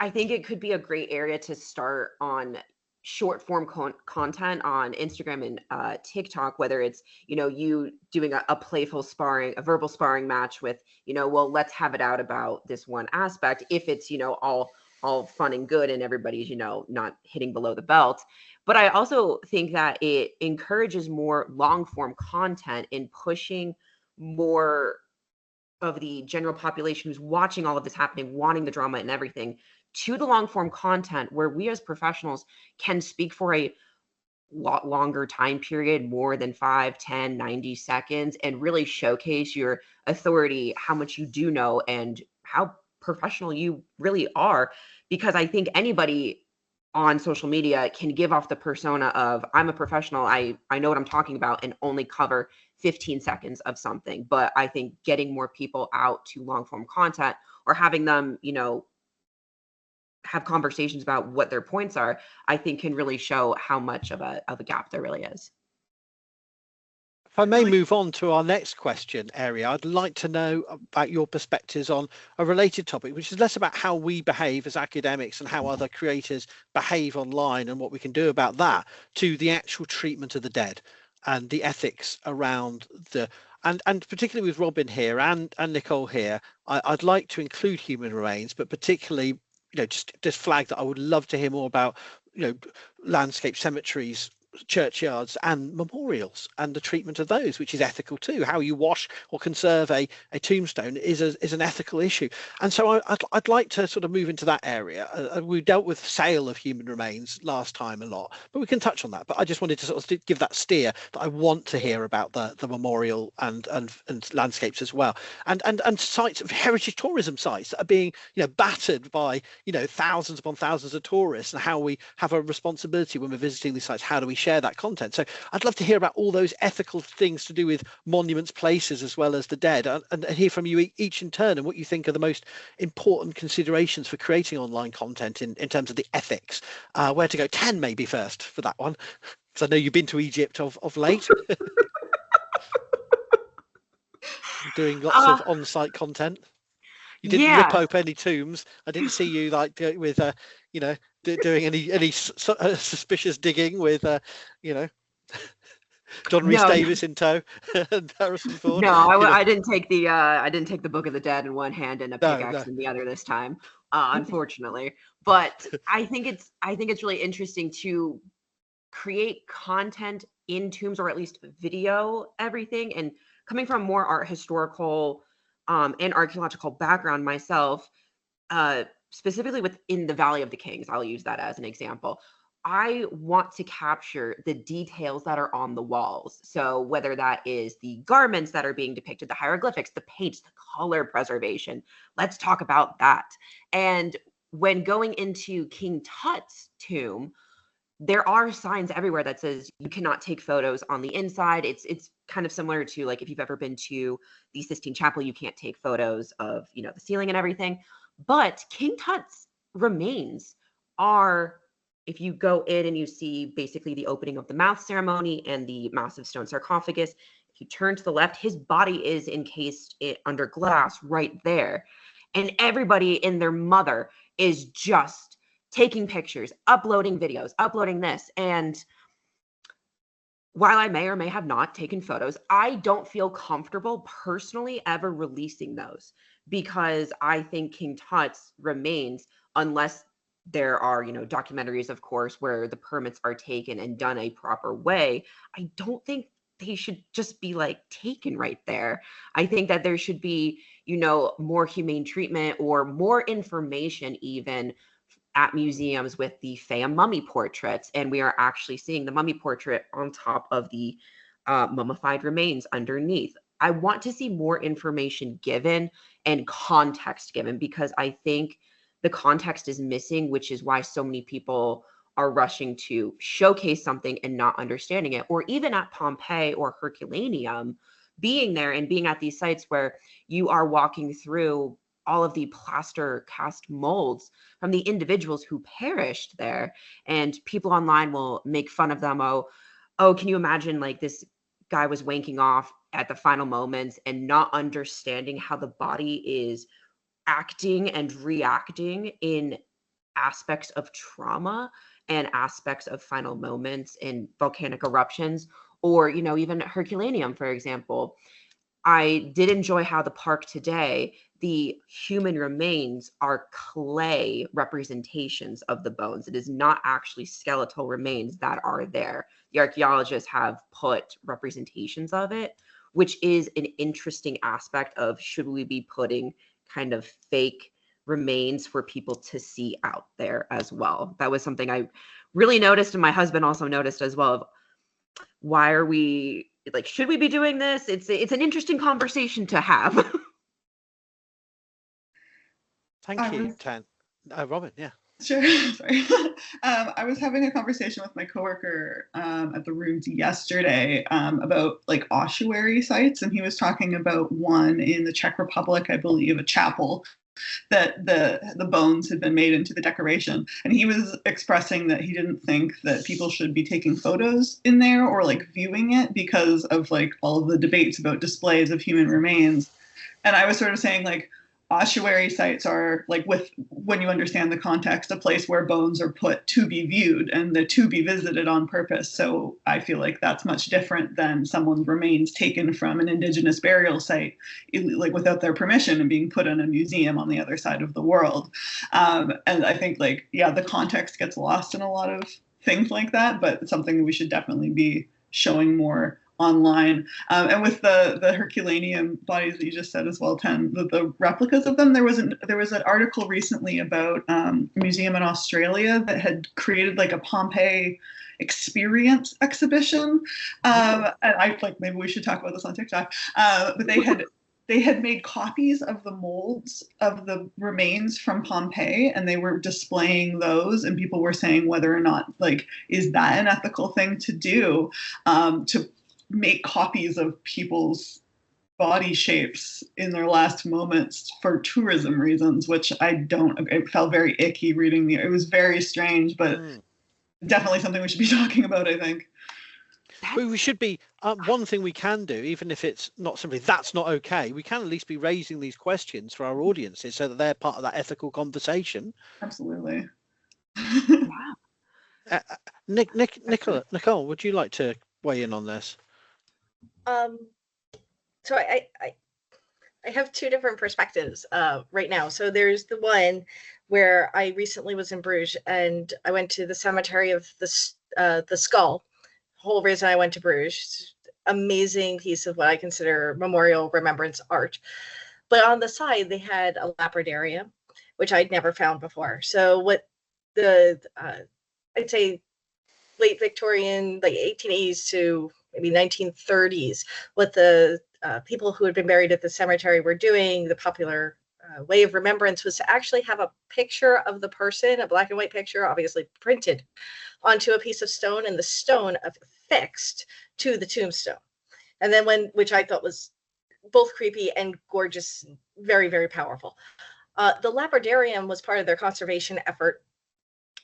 I think it could be a great area to start on short form content on Instagram and TikTok, whether it's you doing a playful sparring, a verbal sparring match with well, let's have it out about this one aspect. If it's all all fun and good and everybody's, not hitting below the belt. But I also think that it encourages more long form content in pushing more of the general population who's watching all of this happening, wanting the drama and everything, to the long form content where we as professionals can speak for a lot longer time period, more than 5, 10, 90 seconds, and really showcase your authority, how much you do know, and how professional you really are. Because I think anybody on social media can give off the persona of, I'm a professional, I know what I'm talking about, and only cover 15 seconds of something. But I think getting more people out to long form content, or having them, have conversations about what their points are, I think can really show how much of a gap there really is. If I may move on to our next question area, I'd like to know about your perspectives on a related topic, which is less about how we behave as academics and how other creators behave online and what we can do about that, to the actual treatment of the dead and the ethics around the, and particularly with Robyn here and Nicole here, I'd like to include human remains, but particularly, just flag that I would love to hear more about, landscape cemeteries, churchyards and memorials and the treatment of those, which is ethical too. How you wash or conserve a tombstone is an ethical issue. And so I'd like to sort of move into that area. We dealt with sale of human remains last time a lot, but we can touch on that. But I just wanted to sort of give that steer that I want to hear about the memorial and landscapes as well, and sites of heritage tourism sites that are being battered by thousands upon thousands of tourists, and how we have a responsibility when we're visiting these sites. How do we share that content? So I'd love to hear about all those ethical things to do with monuments, places, as well as the dead, and hear from you each in turn, and what you think are the most important considerations for creating online content in terms of the ethics. Where to go? 10 maybe first for that one, because I know you've been to Egypt of late. Doing lots of on-site content. You didn't rip open any tombs. I didn't see you with doing any suspicious digging with John Rhys Davis in tow and Harrison Ford. No, I didn't take the Book of the Dead in one hand and a pickaxe in the other this time, unfortunately. But I think it's really interesting to create content in tombs, or at least video everything. And coming from more art historical and archaeological background myself, specifically within the Valley of the Kings, I'll use that as an example. I want to capture the details that are on the walls. So whether that is the garments that are being depicted, the hieroglyphics, the paints, the color preservation, let's talk about that. And when going into King Tut's tomb, there are signs everywhere that says you cannot take photos on the inside. It's kind of similar to, like, if you've ever been to the Sistine Chapel, you can't take photos of, the ceiling and everything. But King Tut's remains are, if you go in and you see basically the opening of the mouth ceremony and the massive stone sarcophagus, if you turn to the left, his body is encased under glass right there. And everybody in their mother is just taking pictures, uploading videos, uploading this. And while I may or may have not taken photos, I don't feel comfortable personally ever releasing those, because I think King Tut's remains, unless there are, documentaries, of course, where the permits are taken and done a proper way, I don't think they should just be taken right there. I think that there should be, more humane treatment or more information even at museums with the Fayum mummy portraits. And we are actually seeing the mummy portrait on top of the mummified remains underneath. I want to see more information given and context given, because I think the context is missing, which is why so many people are rushing to showcase something and not understanding it. Or even at Pompeii or Herculaneum, being there and being at these sites where you are walking through all of the plaster cast molds from the individuals who perished there, and people online will make fun of them. Oh, can you imagine, this guy was wanking off at the final moments and not understanding how the body is acting and reacting in aspects of trauma and aspects of final moments in volcanic eruptions, or, even Herculaneum, for example. I did enjoy how the park today, the human remains are clay representations of the bones. It is not actually skeletal remains that are there. The archaeologists have put representations of it, which is an interesting aspect of, should we be putting kind of fake remains for people to see out there as well? That was something I really noticed, and my husband also noticed as well, of why are we, like, should we be doing this? It's an interesting conversation to have. Thank you, Robyn. Yeah. Sure. Sorry. I was having a conversation with my coworker at the rooms yesterday about like ossuary sites, and he was talking about one in the Czech Republic, I believe, a chapel that the bones had been made into the decoration, and he was expressing that he didn't think that people should be taking photos in there or like viewing it because of like all of the debates about displays of human remains. And I was sort of saying, like, ossuary sites are, like, when you understand the context, a place where bones are put to be viewed and to be visited on purpose. So I feel like that's much different than someone's remains taken from an indigenous burial site, like without their permission, and being put in a museum on the other side of the world. And I think, like, yeah, the context gets lost in a lot of things like that, but it's something that we should definitely be showing more online. And with the Herculaneum bodies that you just said as well, the replicas of them, there was an article recently about a museum in Australia that had created like a Pompeii experience exhibition. And I like, maybe we should talk about this on TikTok. But they had made copies of the molds of the remains from Pompeii, and they were displaying those, and people were saying whether or not, like, is that an ethical thing to do, to make copies of people's body shapes in their last moments for tourism reasons, which it felt very icky reading it was very strange, but definitely something we should be talking about, I think. We should be, one thing we can do, even if it's not simply that's not okay, we can at least be raising these questions for our audiences so that they're part of that ethical conversation. Absolutely. Nicole, would you like to weigh in on this? So I have two different perspectives right now. So there's the one where I recently was in Bruges, and I went to the cemetery of the skull. The whole reason I went to Bruges, amazing piece of what I consider memorial remembrance art. But on the side, they had a lapidarium, which I'd never found before. So what I'd say late Victorian, like 1880s to maybe 1930s, what the people who had been buried at the cemetery were doing, the popular way of remembrance was to actually have a picture of the person, a black and white picture, obviously printed onto a piece of stone, and the stone affixed to the tombstone. And then which I thought was both creepy and gorgeous, very, very powerful. The lapidarium was part of their conservation effort,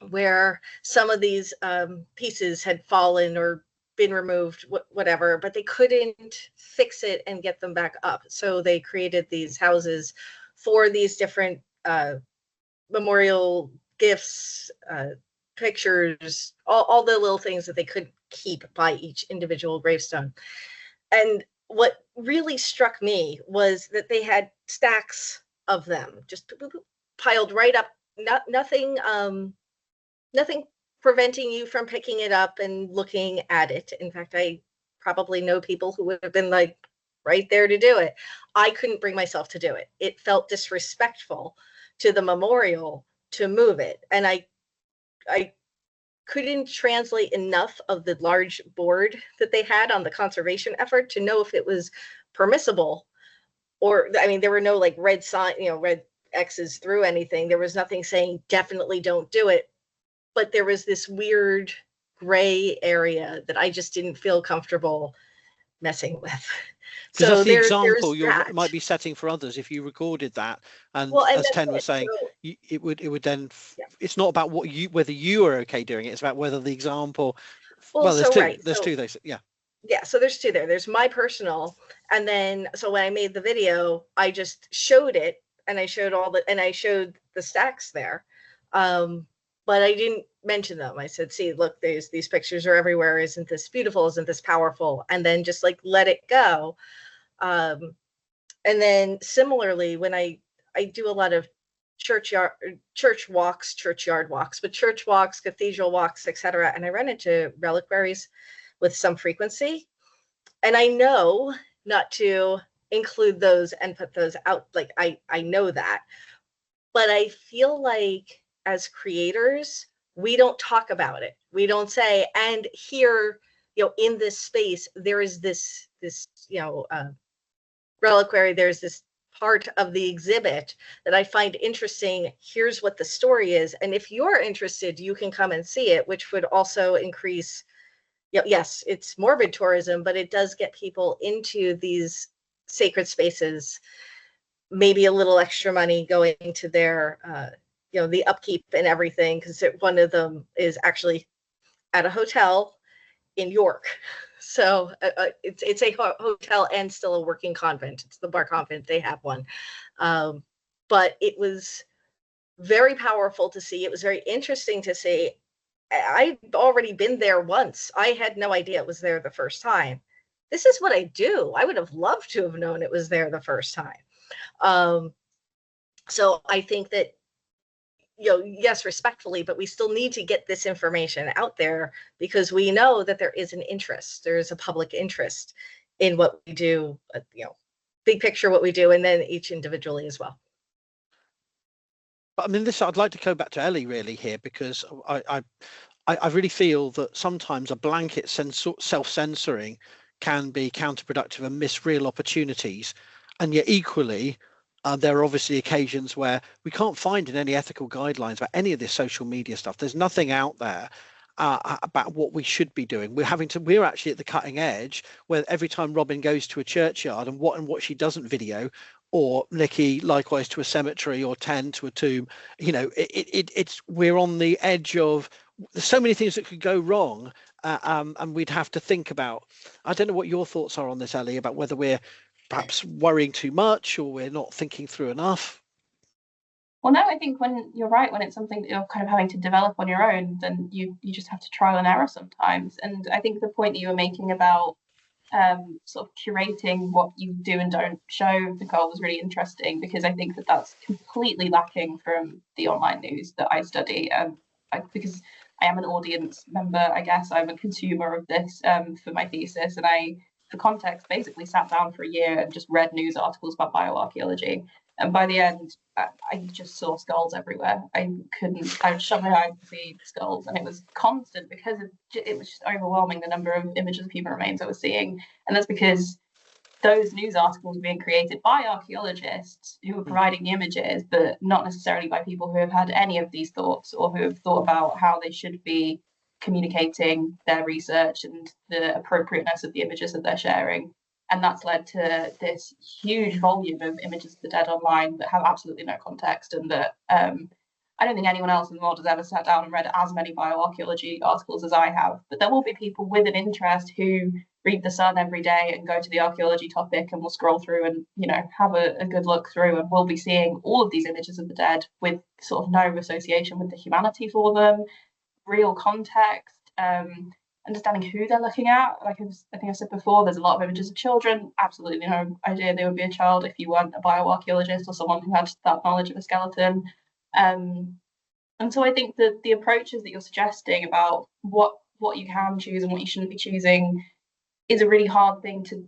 where some of these pieces had fallen or been removed, whatever, but they couldn't fix it and get them back up. So they created these houses for these different memorial gifts, pictures, all the little things that they could keep by each individual gravestone. And what really struck me was that they had stacks of them just piled right up, nothing preventing you from picking it up and looking at it. In fact, I probably know people who would have been like right there to do it. I couldn't bring myself to do it. It felt disrespectful to the memorial to move it. And I couldn't translate enough of the large board that they had on the conservation effort to know if it was permissible. Or, I mean, there were no like red X's through anything. There was nothing saying definitely don't do it. But there was this weird gray area that I just didn't feel comfortable messing with. So that's the example you might be setting for others if you recorded that. And as Ten was saying, it would then. Yeah. It's not about whether you are okay doing it. It's about whether the example. Well, there's two. Right. There's two. Yeah. Yeah. So there's two there. There's my personal, and then so when I made the video, I just showed it, and I showed the stacks there. But I didn't mention them. I said, see, look, these pictures are everywhere. Isn't this beautiful? Isn't this powerful? And then just like let it go. And then similarly, when I I do a lot of church walks, cathedral walks, etc. And I run into reliquaries with some frequency. And I know not to include those and put those out. Like I know that. But I feel like as creators, we don't talk about it. We don't say, and here, in this space, there is this reliquary, there's this part of the exhibit that I find interesting. Here's what the story is. And if you're interested, you can come and see it, which would also increase, yes, it's morbid tourism, but it does get people into these sacred spaces, maybe a little extra money going to their, the upkeep and everything, because one of them is actually at a hotel in York. So it's a hotel and still a working convent. It's the Bar Convent. They have one. But it was very powerful to see. It was very interesting to see. I'd already been there once. I had no idea it was there the first time. This is what I do. I would have loved to have known it was there the first time. So I think that, yes, respectfully, but we still need to get this information out there, because we know that there is an interest. There is a public interest in what we do, big picture what we do, and then each individually as well. But I mean, I'd like to go back to Ellie really here, because I really feel that sometimes a blanket self-censoring can be counterproductive and miss real opportunities. And yet equally, there are obviously occasions where we can't find in any ethical guidelines about any of this social media stuff. There's nothing out there about what we should be doing. We're actually at the cutting edge, where every time Robyn goes to a churchyard and what she doesn't video, or Nikki likewise to a cemetery, or Ten to a tomb, we're on the edge of, there's so many things that could go wrong, and we'd have to think about. I don't know what your thoughts are on this, Ellie, about whether we're perhaps worrying too much or we're not thinking through enough. Well, no, I think when you're right, when it's something that you're kind of having to develop on your own, then you just have to trial and error sometimes. And I think the point that you were making about sort of curating what you do and don't show, Nicole, was really interesting, because I think that that's completely lacking from the online news that I study. Because I am an audience member, I guess I'm a consumer of this for my thesis, and I, for context, basically sat down for a year and just read news articles about bioarchaeology. And by the end, I just saw skulls everywhere. I would shut my eyes to see skulls, and it was constant, because it was just overwhelming, the number of images of human remains I was seeing. And that's because those news articles were being created by archaeologists who were providing the images, but not necessarily by people who have had any of these thoughts, or who have thought about how they should be communicating their research and the appropriateness of the images that they're sharing. And that's led to this huge volume of images of the dead online that have absolutely no context, and that I don't think anyone else in the world has ever sat down and read as many bioarchaeology articles as I have. But there will be people with an interest who read The Sun every day and go to the archaeology topic and will scroll through and, have a good look through, and we'll be seeing all of these images of the dead with sort of no association with the humanity for them, real context, understanding who they're looking at. Like I think I said before, there's a lot of images of children. Absolutely no idea they would be a child if you weren't a bioarchaeologist or someone who had that knowledge of a skeleton. And so I think that the approaches that you're suggesting about what you can choose and what you shouldn't be choosing is a really hard thing to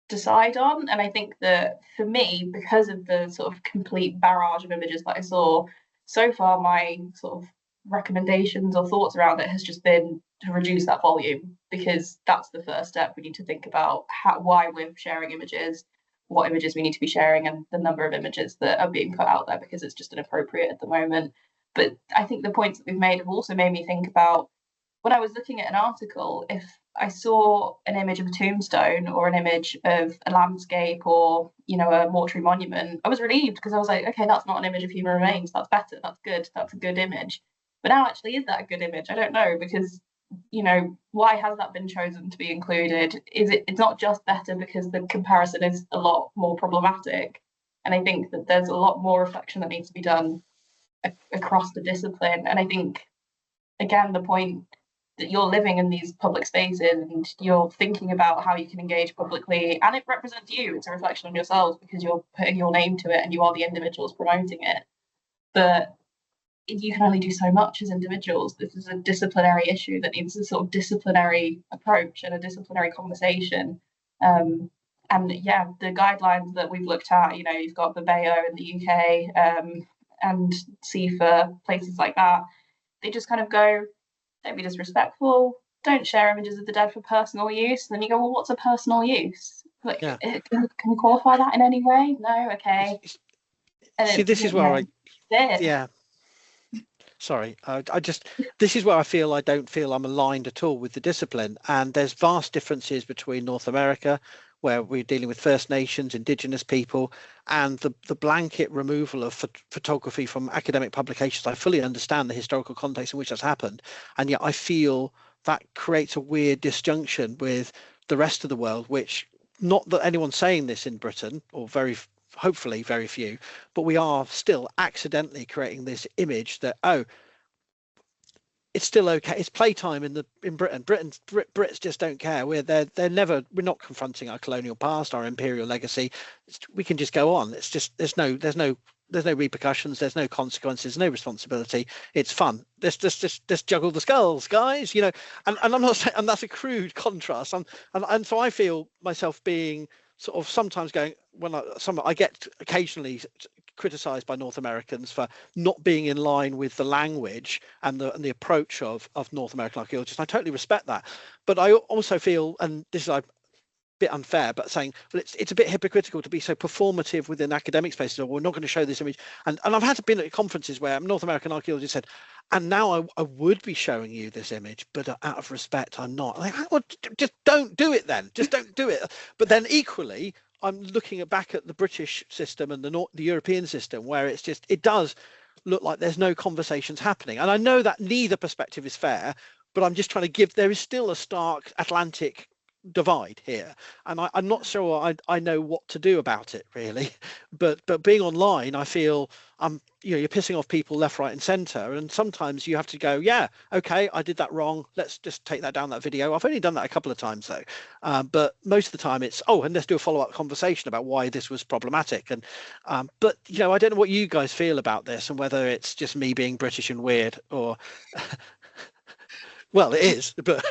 decide on. And I think that for me, because of the sort of complete barrage of images that I saw so far, my sort of recommendations or thoughts around it has just been to reduce that volume, because that's the first step. We need to think about why we're sharing images, what images we need to be sharing, and the number of images that are being put out there, because it's just inappropriate at the moment. But I think the points that we've made have also made me think about, when I was looking at an article, if I saw an image of a tombstone or an image of a landscape or, a mortuary monument, I was relieved, because I was like, okay, that's not an image of human remains. That's better. That's good. That's a good image. But now, actually, is that a good image? I don't know, because, why has that been chosen to be included? It's not just better because the comparison is a lot more problematic. And I think that there's a lot more reflection that needs to be done across the discipline. And I think, again, the point that you're living in these public spaces and you're thinking about how you can engage publicly, and it represents you. It's a reflection on yourselves because you're putting your name to it and you are the individuals promoting it. But you can only do so much as individuals. This is a disciplinary issue that needs a sort of disciplinary approach and a disciplinary conversation. And yeah, the guidelines that we've looked at, you know, you've got the BAO in the UK and CIFA, places like that. They just kind of go, don't be disrespectful, don't share images of the dead for personal use. And then you go, well, what's a personal use? Like, Yeah. Can you qualify that in any way? No, okay. And see, this is where yeah. Sorry, this is where I don't feel I'm aligned at all with the discipline. And there's vast differences between North America, where we're dealing with First Nations, Indigenous people, and the blanket removal of photography from academic publications. I fully understand the historical context in which that's happened. And yet I feel that creates a weird disjunction with the rest of the world, which, not that anyone's saying this in Britain, or hopefully very few, but we are still accidentally creating this image that, oh, it's still okay, it's playtime in Britain. Brits just don't care. We're not confronting our colonial past, our imperial legacy. We can just go on. It's just there's no repercussions, there's no consequences, no responsibility. It's fun. Let's just juggle the skulls, guys, you know. And I'm not saying, and that's a crude contrast, and so I feel myself being sort of sometimes going, when I get occasionally criticized by North Americans for not being in line with the language and the approach of North American archaeologists. I totally respect that, but I also feel, and this is a bit unfair, but saying, well, it's a bit hypocritical to be so performative within academic spaces, or we're not going to show this image. And I've had to be at conferences where North American archaeologists said, and now I would be showing you this image, but out of respect, I'm not. Like, well, just don't do it then. Just don't do it. But then equally, I'm looking back at the British system and the European system, where it does look like there's no conversations happening. And I know that neither perspective is fair, but I'm just trying to there is still a stark Atlantic divide here, and I'm not sure I know what to do about it really. But being online, I feel you're pissing off people left, right, and centre, and sometimes you have to go, yeah, okay, I did that wrong. Let's just take that down, that video. I've only done that a couple of times though, but most of the time it's and let's do a follow-up conversation about why this was problematic. And but I don't know what you guys feel about this, and whether it's just me being British and weird, or well, it is, but.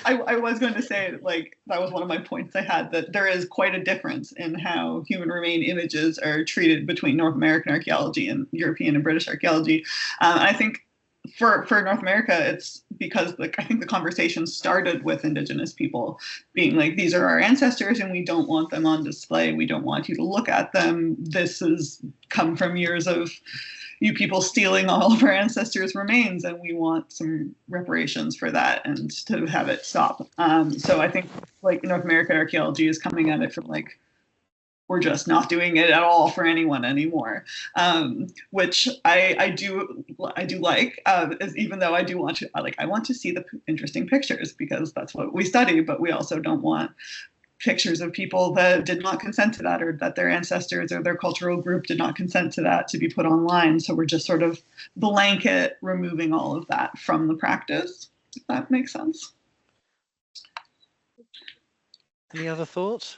I was going to say, like, that was one of my points I had, that there is quite a difference in how human remain images are treated between North American archaeology and European and British archaeology. And I think for North America, it's because I think the conversation started with Indigenous people being like, these are our ancestors and we don't want them on display. We don't want you to look at them. This has come from years of you people stealing all of our ancestors' remains, and we want some reparations for that and to have it stop. So I think like North American archaeology is coming at it from like, we're just not doing it at all for anyone anymore, which I do like, even though I do want to, I want to see the interesting pictures because that's what we study, but we also don't want pictures of people that did not consent to that, or that their ancestors or their cultural group did not consent to that, to be put online. So we're just sort of blanket removing all of that from the practice, if that makes sense. Any other thoughts?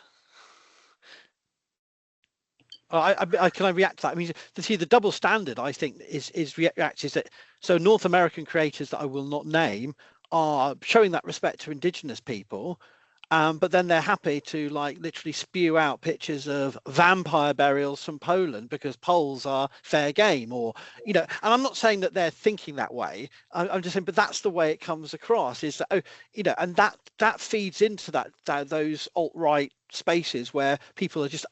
Can I react to that? I mean, to see the double standard, I think is that so North American creators that I will not name are showing that respect to Indigenous people, but then they're happy to like literally spew out pictures of vampire burials from Poland because Poles are fair game, or and I'm not saying that they're thinking that way. I'm just saying, but that's the way it comes across. Is that and that feeds into those alt-right spaces where people are just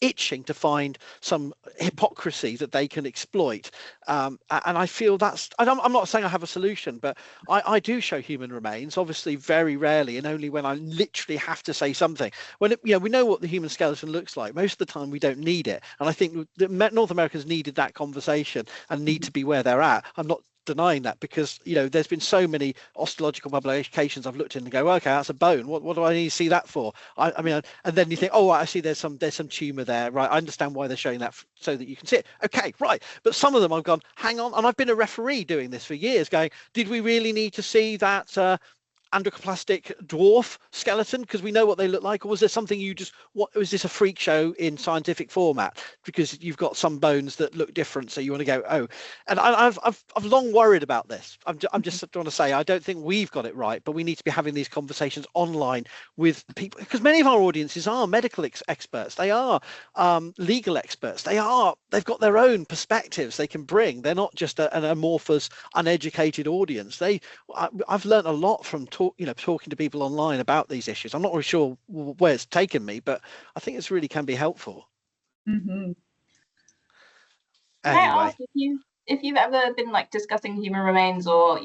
itching to find some hypocrisy that they can exploit, and I feel I'm not saying I have a solution, but I do show human remains, obviously very rarely, and only when I literally have to say something. When we know what the human skeleton looks like, most of the time we don't need it, and I think the North Americans needed that conversation and need to be where they're at. I'm not denying that, because there's been so many osteological publications I've looked in and go, well, okay, that's a bone. What do I need to see that for? I mean, and then you think, oh, I see there's some tumor there, right? I understand why they're showing that so that you can see it. Okay, right. But some of them I've gone, hang on, and I've been a referee doing this for years, going, did we really need to see that androcoplastic dwarf skeleton because we know what they look like, or was there something was this a freak show in scientific format because you've got some bones that look different, so you want to go, oh? And I've long worried about this. I'm just trying to say, I don't think we've got it right, but we need to be having these conversations online with people, because many of our audiences are medical experts, they are legal experts, they've got their own perspectives they can bring. They're not just an amorphous, uneducated audience. I've learned a lot from talking to people online about these issues. I'm not really sure where it's taken me, but I think it really can be helpful. Mm-hmm. Can I ask if you've ever been discussing human remains or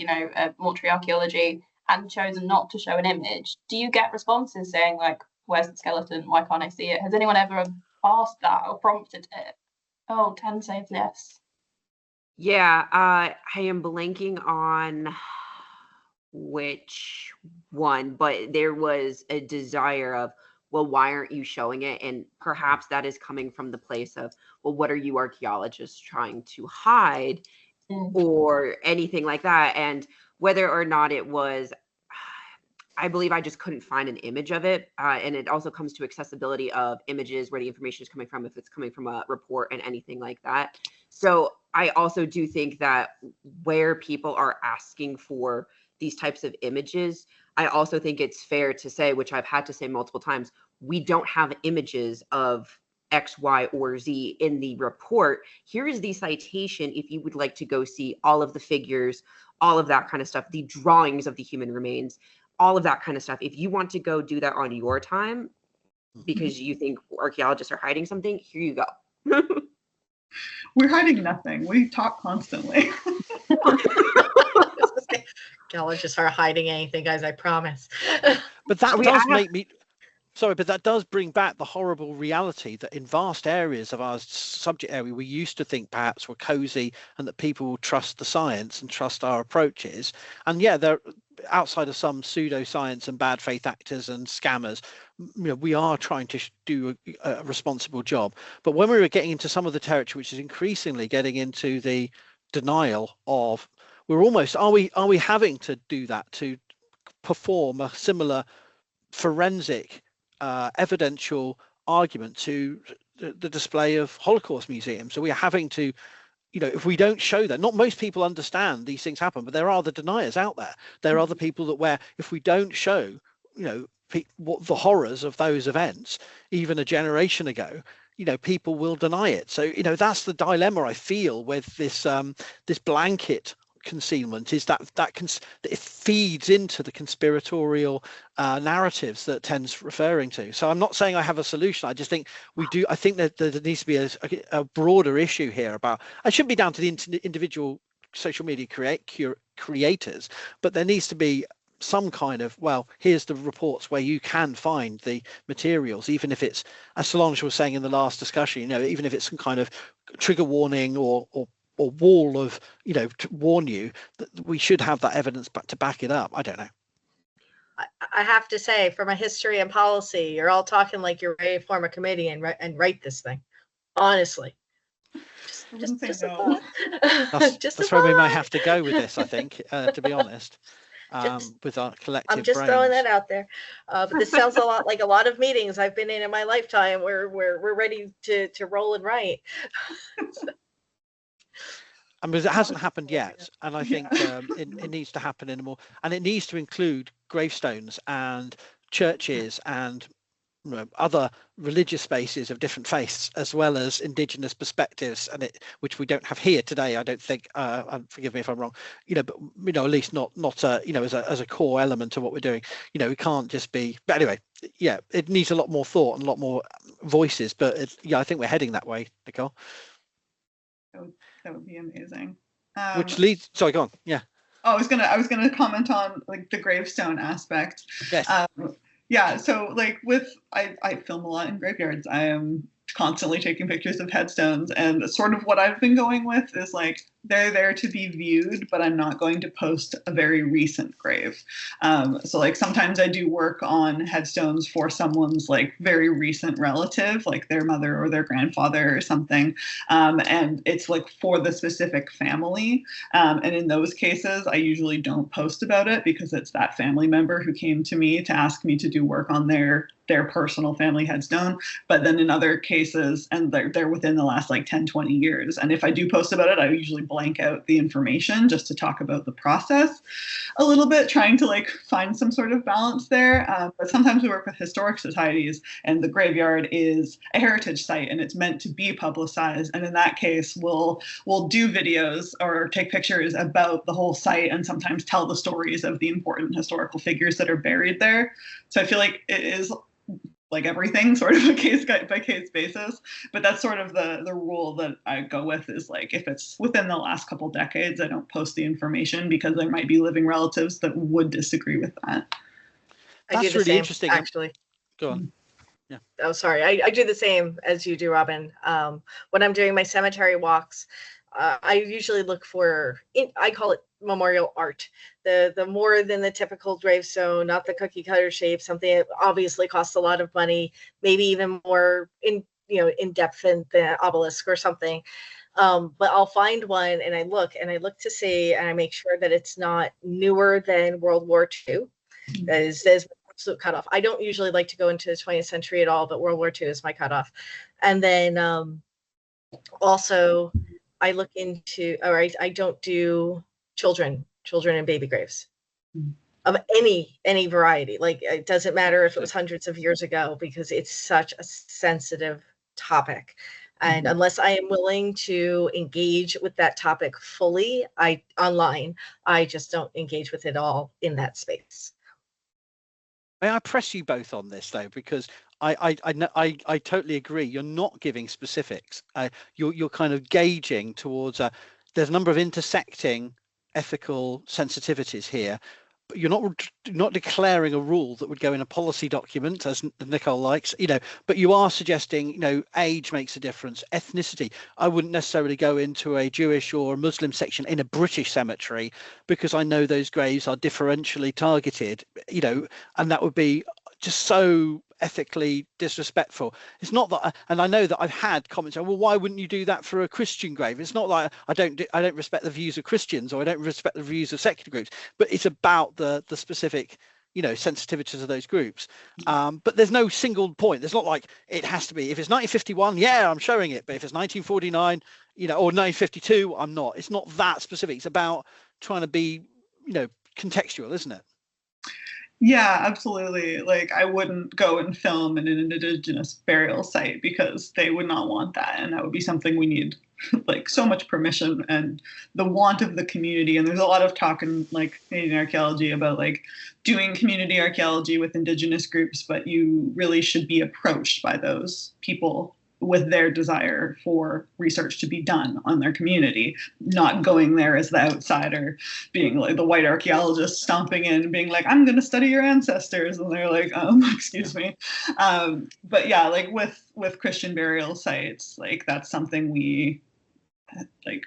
mortuary archaeology and chosen not to show an image? Do you get responses saying where's the skeleton? Why can't I see it? Has anyone ever asked that or prompted it? Oh, 10 says yes. Yeah, I am blanking on which one, but there was a desire of, well, why aren't you showing it? And perhaps that is coming from the place of, well, what are you archaeologists trying to hide or anything like that? And whether or not it was, I believe I just couldn't find an image of it. And it also comes to accessibility of images, where the information is coming from, if it's coming from a report and anything like that. So I also do think that where people are asking for these types of images, I also think it's fair to say, which I've had to say multiple times, we don't have images of X, Y, or Z in the report. Here is the citation if you would like to go see all of the figures, all of that kind of stuff, the drawings of the human remains, all of that kind of stuff. If you want to go do that on your time because you think archaeologists are hiding something, here you go. We're hiding nothing. We talk constantly. Archaeologists aren't hiding anything, guys, I promise. But that that does bring back the horrible reality that in vast areas of our subject area, we used to think perhaps we're cozy and that people will trust the science and trust our approaches. And yeah, they're outside of some pseudoscience and bad faith actors and scammers. We are trying to do a responsible job. But when we were getting into some of the territory, which is increasingly getting into the denial of, are we having to do that to perform a similar forensic evidential argument to the display of Holocaust museums? So we are having to, if we don't show that, not most people understand these things happen, but there are the deniers out there. There are the people that where if we don't show, what the horrors of those events, even a generation ago, people will deny it. So, that's the dilemma I feel with this this blanket concealment, is that it feeds into the conspiratorial narratives that Ten's referring to. So I'm not saying I have a solution. I just think I think that there needs to be a broader issue here about, it shouldn't be down to the individual social media creators, but there needs to be some kind of, well, here's the reports where you can find the materials, even if it's, as Solange was saying in the last discussion, even if it's some kind of trigger warning or wall of, to warn you, that we should have that evidence to back it up. I don't know. I have to say, from a history and policy, you're all talking like you're ready to form a committee and write this thing. Honestly. Just no. That's where we might have to go with this, I think, to be honest. With our collective I'm just brains. throwing that out there. But this sounds a lot like a lot of meetings I've been in my lifetime where we're ready to roll and write. I mean, it hasn't happened yet, and I think it needs to happen in a more, and it needs to include gravestones and churches and other religious spaces of different faiths, as well as indigenous perspectives, and which we don't have here today, I don't think. Forgive me if I'm wrong, but at least not as a core element of what we're doing. We can't just be. But anyway, yeah, it needs a lot more thought and a lot more voices. But I think we're heading that way, Nicole. That would be amazing. Which leads. Sorry, go on. Yeah. Oh, I was gonna comment on the gravestone aspect. Yes. Yeah. So I film a lot in graveyards. I am constantly taking pictures of headstones, and sort of what I've been going with is they're there to be viewed, but I'm not going to post a very recent grave. So like sometimes I do work on headstones for someone's like very recent relative, like their mother or their grandfather or something. And it's like for the specific family. And in those cases, I usually don't post about it because it's that family member who came to me to ask me to do work on their personal family headstone. But then in other cases, and they're within the last like 10, 20 years. And if I do post about it, I usually blank out the information just to talk about the process a little bit, trying to like find some sort of balance there. But sometimes we work with historic societies and the graveyard is a heritage site and it's meant to be publicized. And in that case, we'll do videos or take pictures about the whole site and sometimes tell the stories of the important historical figures that are buried there. So I feel like it is like everything sort of a case by case basis, but that's sort of the rule that I go with, is like if it's within the last couple decades, I don't post the information because there might be living relatives that would disagree with that. I do That's the really same, interesting. actually. Go on. Yeah. Oh, sorry. I do the same as you do, Robyn. When I'm doing my cemetery walks, I usually look for, I call it memorial art, the more than the typical gravestone, not the cookie cutter shape, something that obviously costs a lot of money, maybe even more in depth than the obelisk or something. But I'll find one and I look to see, and I make sure that it's not newer than World War II. That is absolute cutoff. I don't usually like to go into the 20th century at all, but World War II is my cutoff. And then also I look into, all right, I don't do children and baby graves of any variety. Like, it doesn't matter if it was hundreds of years ago, because it's such a sensitive topic. And unless I am willing to engage with that topic fully, online, I just don't engage with it all in that space. May I press you both on this though, because I totally agree. You're not giving specifics. You're kind of gauging towards there's a number of intersecting ethical sensitivities here, but you're not declaring a rule that would go in a policy document, as Nicole likes, but you are suggesting, age makes a difference, ethnicity. I wouldn't necessarily go into a Jewish or Muslim section in a British cemetery because I know those graves are differentially targeted, and that would be just so ethically disrespectful. It's not that, and I know that I've had comments, well, why wouldn't you do that for a Christian grave? It's not like I don't respect the views of Christians, or I don't respect the views of secular groups, but it's about the specific sensitivities of those groups. But there's no single point. There's not like it has to be, if it's 1951, yeah, I'm showing it, but if it's 1949, or 1952, I'm not. It's not that specific. It's about trying to be contextual, isn't it? Yeah, absolutely. Like, I wouldn't go and film in an Indigenous burial site because they would not want that. And that would be something we need like so much permission and the want of the community. And there's a lot of talk in like Canadian archaeology about like doing community archaeology with Indigenous groups, but you really should be approached by those people with their desire for research to be done on their community, not going there as the outsider, being like the white archaeologist stomping in and being like, I'm going to study your ancestors. And they're like, excuse me. But yeah, like with Christian burial sites, like that's something we like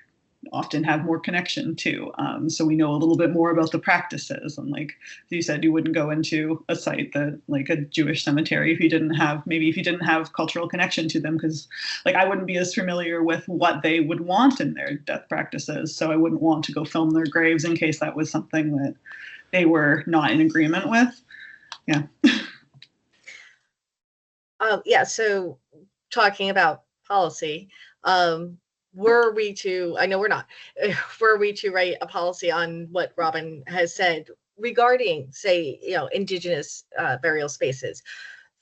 often have more connection to. So we know a little bit more about the practices. And like you said, you wouldn't go into a site that like a Jewish cemetery if you didn't have cultural connection to them, because like I wouldn't be as familiar with what they would want in their death practices. So I wouldn't want to go film their graves in case that was something that they were not in agreement with. Yeah. Yeah, so talking about policy, were we to, I know we're not, were we to write a policy on what Robyn has said regarding, say, Indigenous burial spaces,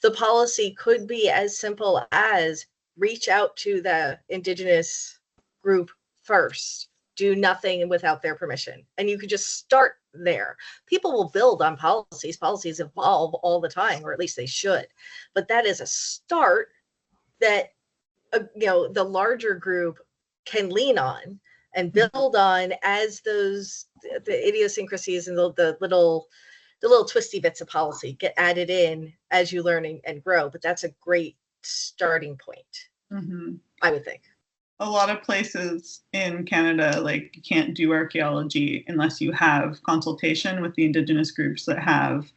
the policy could be as simple as reach out to the Indigenous group first, do nothing without their permission. And you could just start there. People will build on policies. Policies evolve all the time, or at least they should. But that is a start that, the larger group can lean on and build on as the idiosyncrasies and the little twisty bits of policy get added in as you learn and grow. But that's a great starting point, I would think. a lot of places in Canada, like, you can't do archaeology unless you have consultation with the Indigenous groups that have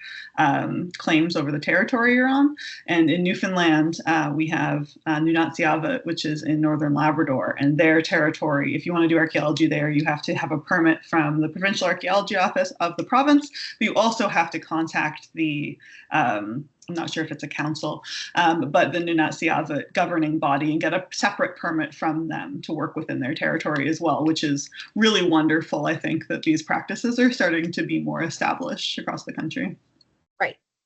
claims over the territory you're on. And in Newfoundland, we have Nunatsiavut, which is in northern Labrador, and their territory, if you want to do archaeology there, you have to have a permit from the Provincial Archaeology Office of the province, but you also have to contact the I'm not sure if it's a council, but the Nunatsiavut governing body, and get a separate permit from them to work within their territory as well, which is really wonderful. I think that these practices are starting to be more established across the country.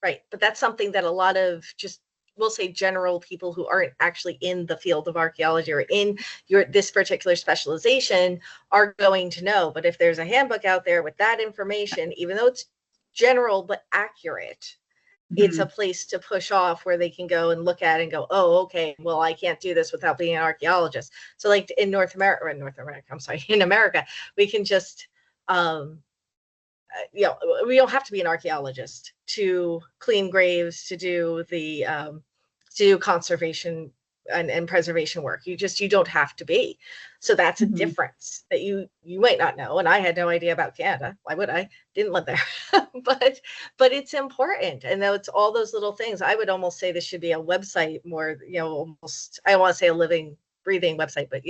Right. But that's something that a lot of just, we'll say, general people who aren't actually in the field of archaeology or in this particular specialization are going to know. But if there's a handbook out there with that information, even though it's general but accurate, it's a place to push off where they can go and look at and go, oh, okay, well, I can't do this without being an archaeologist. So like in America, we can just, we don't have to be an archaeologist to clean graves, to do the, to do conservation and preservation work. You don't have to be. So that's a difference that you might not know. And I had no idea about Canada. Why would I? Didn't live there. but it's important. And though it's all those little things, I would almost say this should be a website more, almost, I don't want to say a living, breathing website, but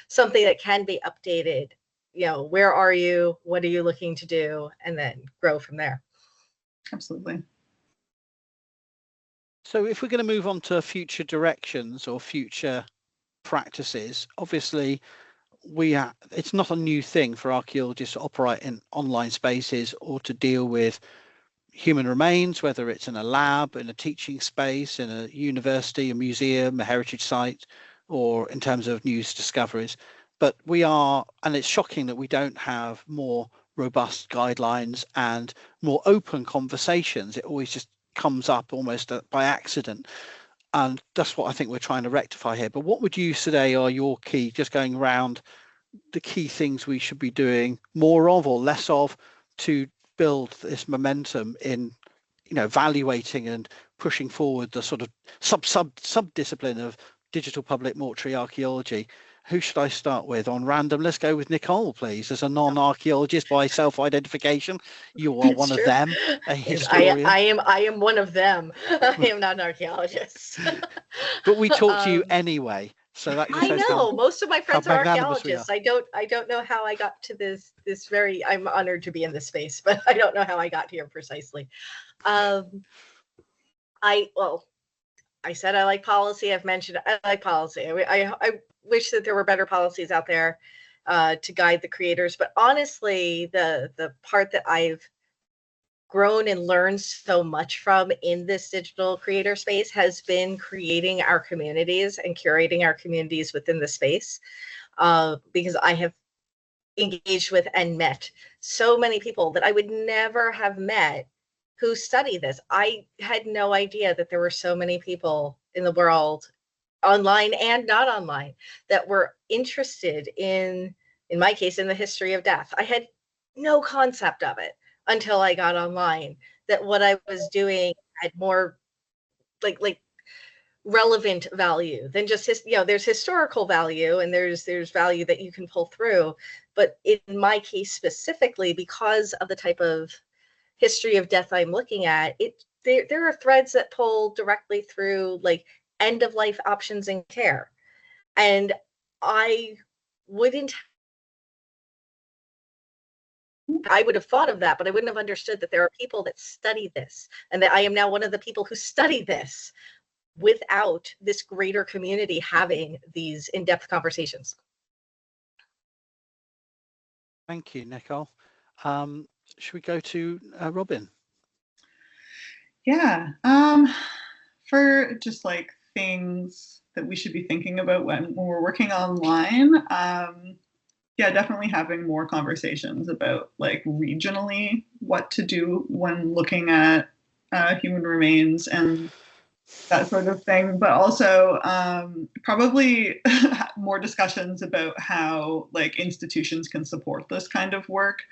something that can be updated. Where are you? What are you looking to do? And then grow from there. Absolutely. So if we're going to move on to future directions or future practices, obviously it's not a new thing for archaeologists to operate in online spaces or to deal with human remains, whether it's in a lab, in a teaching space, in a university, a museum, a heritage site, or in terms of news discoveries. But and it's shocking that we don't have more robust guidelines and more open conversations. It always just comes up almost by accident, and that's what I think we're trying to rectify here. But what would you say are your key, just going around the key things we should be doing more of or less of to build this momentum in evaluating and pushing forward the sort of sub discipline of digital public mortuary archaeology? Who should I start with on random? Let's go with Nicole, please. As a non-archaeologist by self-identification, you are one of them, a historian. I am one of them. I am not an archologist. But we talk to you anyway. So that I know most of my friends are archaeologists. I don't know how I got to this I'm honored to be in this space, but I don't know how I got here precisely. I said I like policy. I've mentioned I like policy. I wish that there were better policies out there to guide the creators. But honestly, the part that I've grown and learned so much from in this digital creator space has been creating our communities and curating our communities within the space, because I have engaged with and met so many people that I would never have met who study this. I had no idea that there were so many people in the world, online and not online, that were interested in my case, in the history of death. I had no concept of it until I got online, that what I was doing had more like relevant value than just there's historical value and there's value that you can pull through. But in my case specifically, because of the type of history of death I'm looking at, there are threads that pull directly through like end of life options and care. And I would have thought of that, but I wouldn't have understood that there are people that study this, and that I am now one of the people who study this without this greater community having these in-depth conversations. Thank you, Nicole. Should we go to Robyn? Yeah. For just like things that we should be thinking about when we're working online, yeah, definitely having more conversations about like regionally what to do when looking at human remains and that sort of thing, but also probably more discussions about how like institutions can support this kind of work,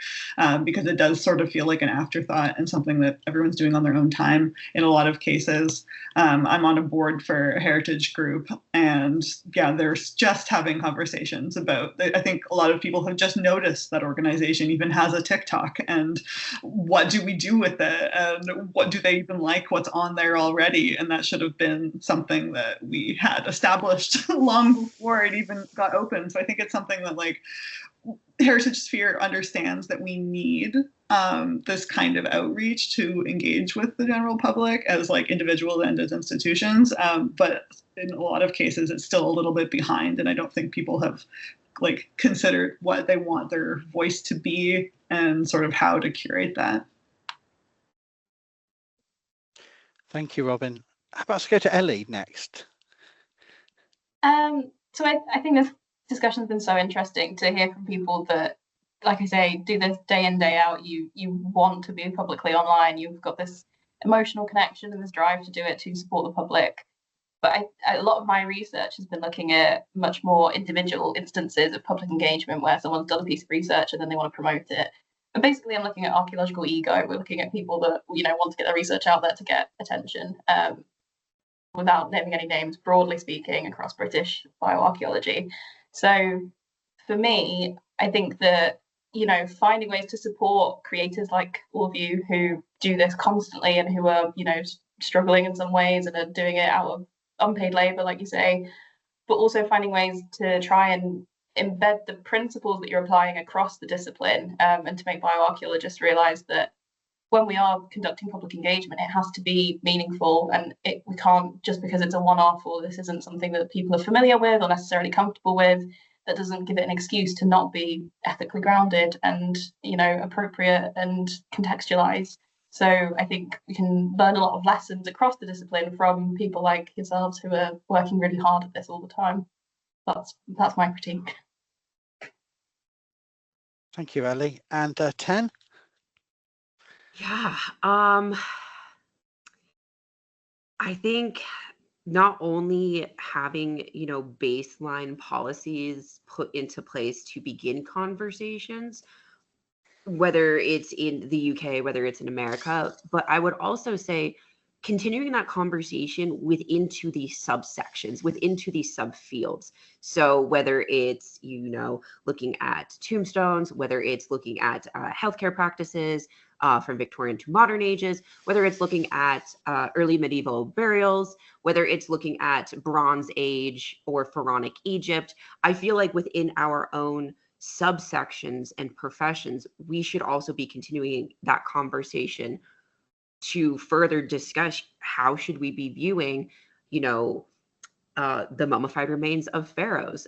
because it does sort of feel like an afterthought and something that everyone's doing on their own time in a lot of cases. I'm on a board for a heritage group, and yeah, there's just having conversations about, I think a lot of people have just noticed that organization even has a TikTok, and what do we do with it, and what do they even like what's on there already, and that should have been something that we had established long before it even got open. So I think it's something that like Heritage Sphere understands that we need this kind of outreach to engage with the general public as like individuals and as institutions, but in a lot of cases it's still a little bit behind, and I don't think people have like considered what they want their voice to be and sort of how to curate that. Thank you, Robyn. How about let's go to Ellie next? So I think this discussion has been so interesting to hear from people that, like I say, do this day in, day out. You want to be publicly online. You've got this emotional connection and this drive to do it to support the public. But a lot of my research has been looking at much more individual instances of public engagement where someone's done a piece of research and then they want to promote it. And basically, I'm looking at archaeological ego. We're looking at people that, you know, want to get their research out there to get attention. Without naming any names, broadly speaking, across British bioarchaeology. So for me, I think that, you know, finding ways to support creators like all of you who do this constantly and who are, you know, struggling in some ways and are doing it out of unpaid labor, like you say, but also finding ways to try and embed the principles that you're applying across the discipline, and to make bioarchaeologists realize that when we are conducting public engagement, it has to be meaningful, and we can't, just because it's a one-off or this isn't something that people are familiar with or necessarily comfortable with, that doesn't give it an excuse to not be ethically grounded and, you know, appropriate and contextualized. So I think we can learn a lot of lessons across the discipline from people like yourselves who are working really hard at this all the time. That's my critique. Thank you, Ellie. And Ten? Yeah, I think not only having, you know, baseline policies put into place to begin conversations, whether it's in the UK, whether it's in America, but I would also say continuing that conversation within to these subsections, within to these subfields. So whether it's, you know, looking at tombstones, whether it's looking at healthcare practices from Victorian to modern ages, whether it's looking at early medieval burials, whether it's looking at Bronze Age or Pharaonic Egypt, I feel like within our own subsections and professions, we should also be continuing that conversation to further discuss how should we be viewing, you know, the mummified remains of pharaohs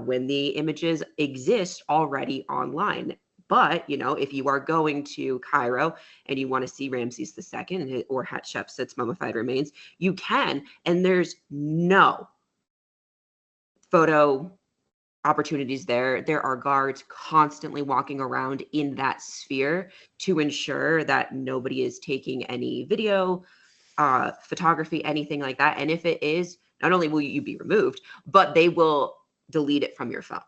when the images exist already online. But, you know, if you are going to Cairo and you want to see Ramses II or Hatshepsut's mummified remains, you can, and there's no photo opportunities there. There are guards constantly walking around in that sphere to ensure that nobody is taking any video, photography, anything like that. And if it is, not only will you be removed, but they will delete it from your phone.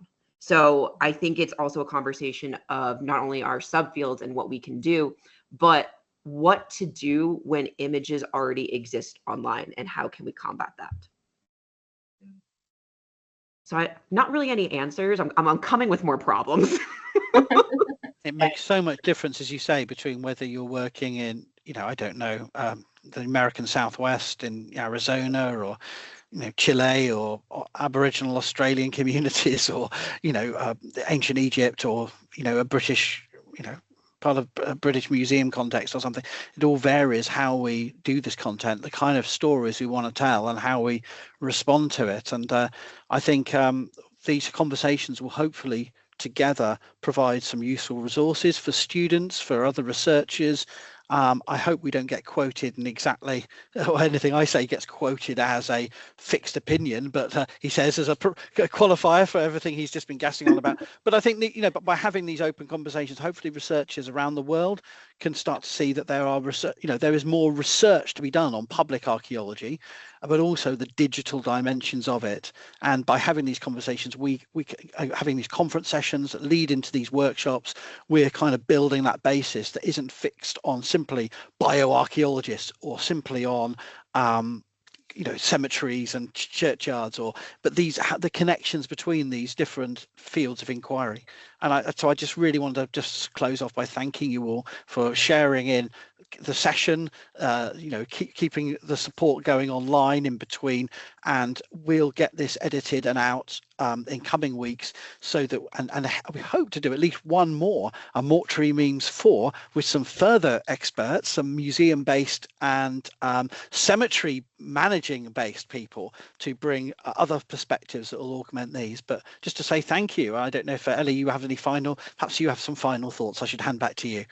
So I think it's also a conversation of not only our subfields and what we can do, but what to do when images already exist online and how can we combat that? So not really any answers. I'm coming with more problems. It makes so much difference, as you say, between whether you're working in, you know, I don't know, the American Southwest in Arizona, or, you know, Chile, or Aboriginal Australian communities, or, you know, ancient Egypt, or, you know, a British, you know, part of a British museum context or something. It all varies how we do this content, the kind of stories we want to tell, and how we respond to it. And I think these conversations will hopefully together provide some useful resources for students, for other researchers. I hope we don't get quoted and exactly, or anything I say gets quoted as a fixed opinion, but he says as a qualifier for everything he's just been gassing on about. But I think that, you know, but by having these open conversations, hopefully researchers around the world can start to see that there are research, there is more research to be done on public archaeology, but also the digital dimensions of it. And by having these conversations, we having these conference sessions that lead into these workshops, we're kind of building that basis that isn't fixed on simply bioarchaeologists or simply on cemeteries and churchyards, but the connections between these different fields of inquiry. And so I just really wanted to just close off by thanking you all for sharing in the session, keeping the support going online in between, and we'll get this edited and out in coming weeks, so that and we hope to do at least one more, a Mortuary Memes 4, with some further experts, some museum based and cemetery managing based people, to bring other perspectives that will augment these. But just to say thank you. I don't know if Ellie, you have any perhaps you have some final thoughts. I should hand back to you.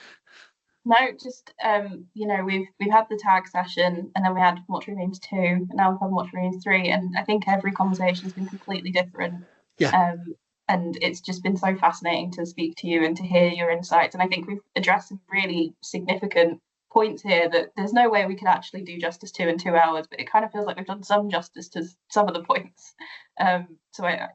No, just we've had the tag session, and then we had Mortuary Memes 2, and now we've had Mortuary Memes 3, and I think every conversation has been completely different. Yeah. And it's just been so fascinating to speak to you and to hear your insights. And I think we've addressed some really significant points here that there's no way we could actually do justice to in 2 hours, but it kind of feels like we've done some justice to some of the points. So I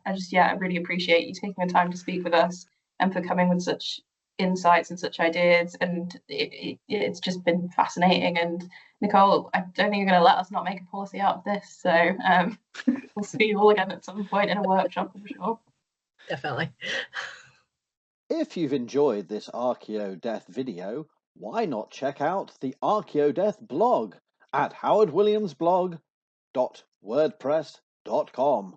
really appreciate you taking the time to speak with us and for coming with such insights and such ideas, and it's just been fascinating. And Nicole, I don't think you're going to let us not make a policy out of this, so we'll see you all again at some point in a workshop, I'm sure. Definitely. If you've enjoyed this ArchaeoDeath video, why not check out the ArchaeoDeath blog at howardwilliamsblog.wordpress.com.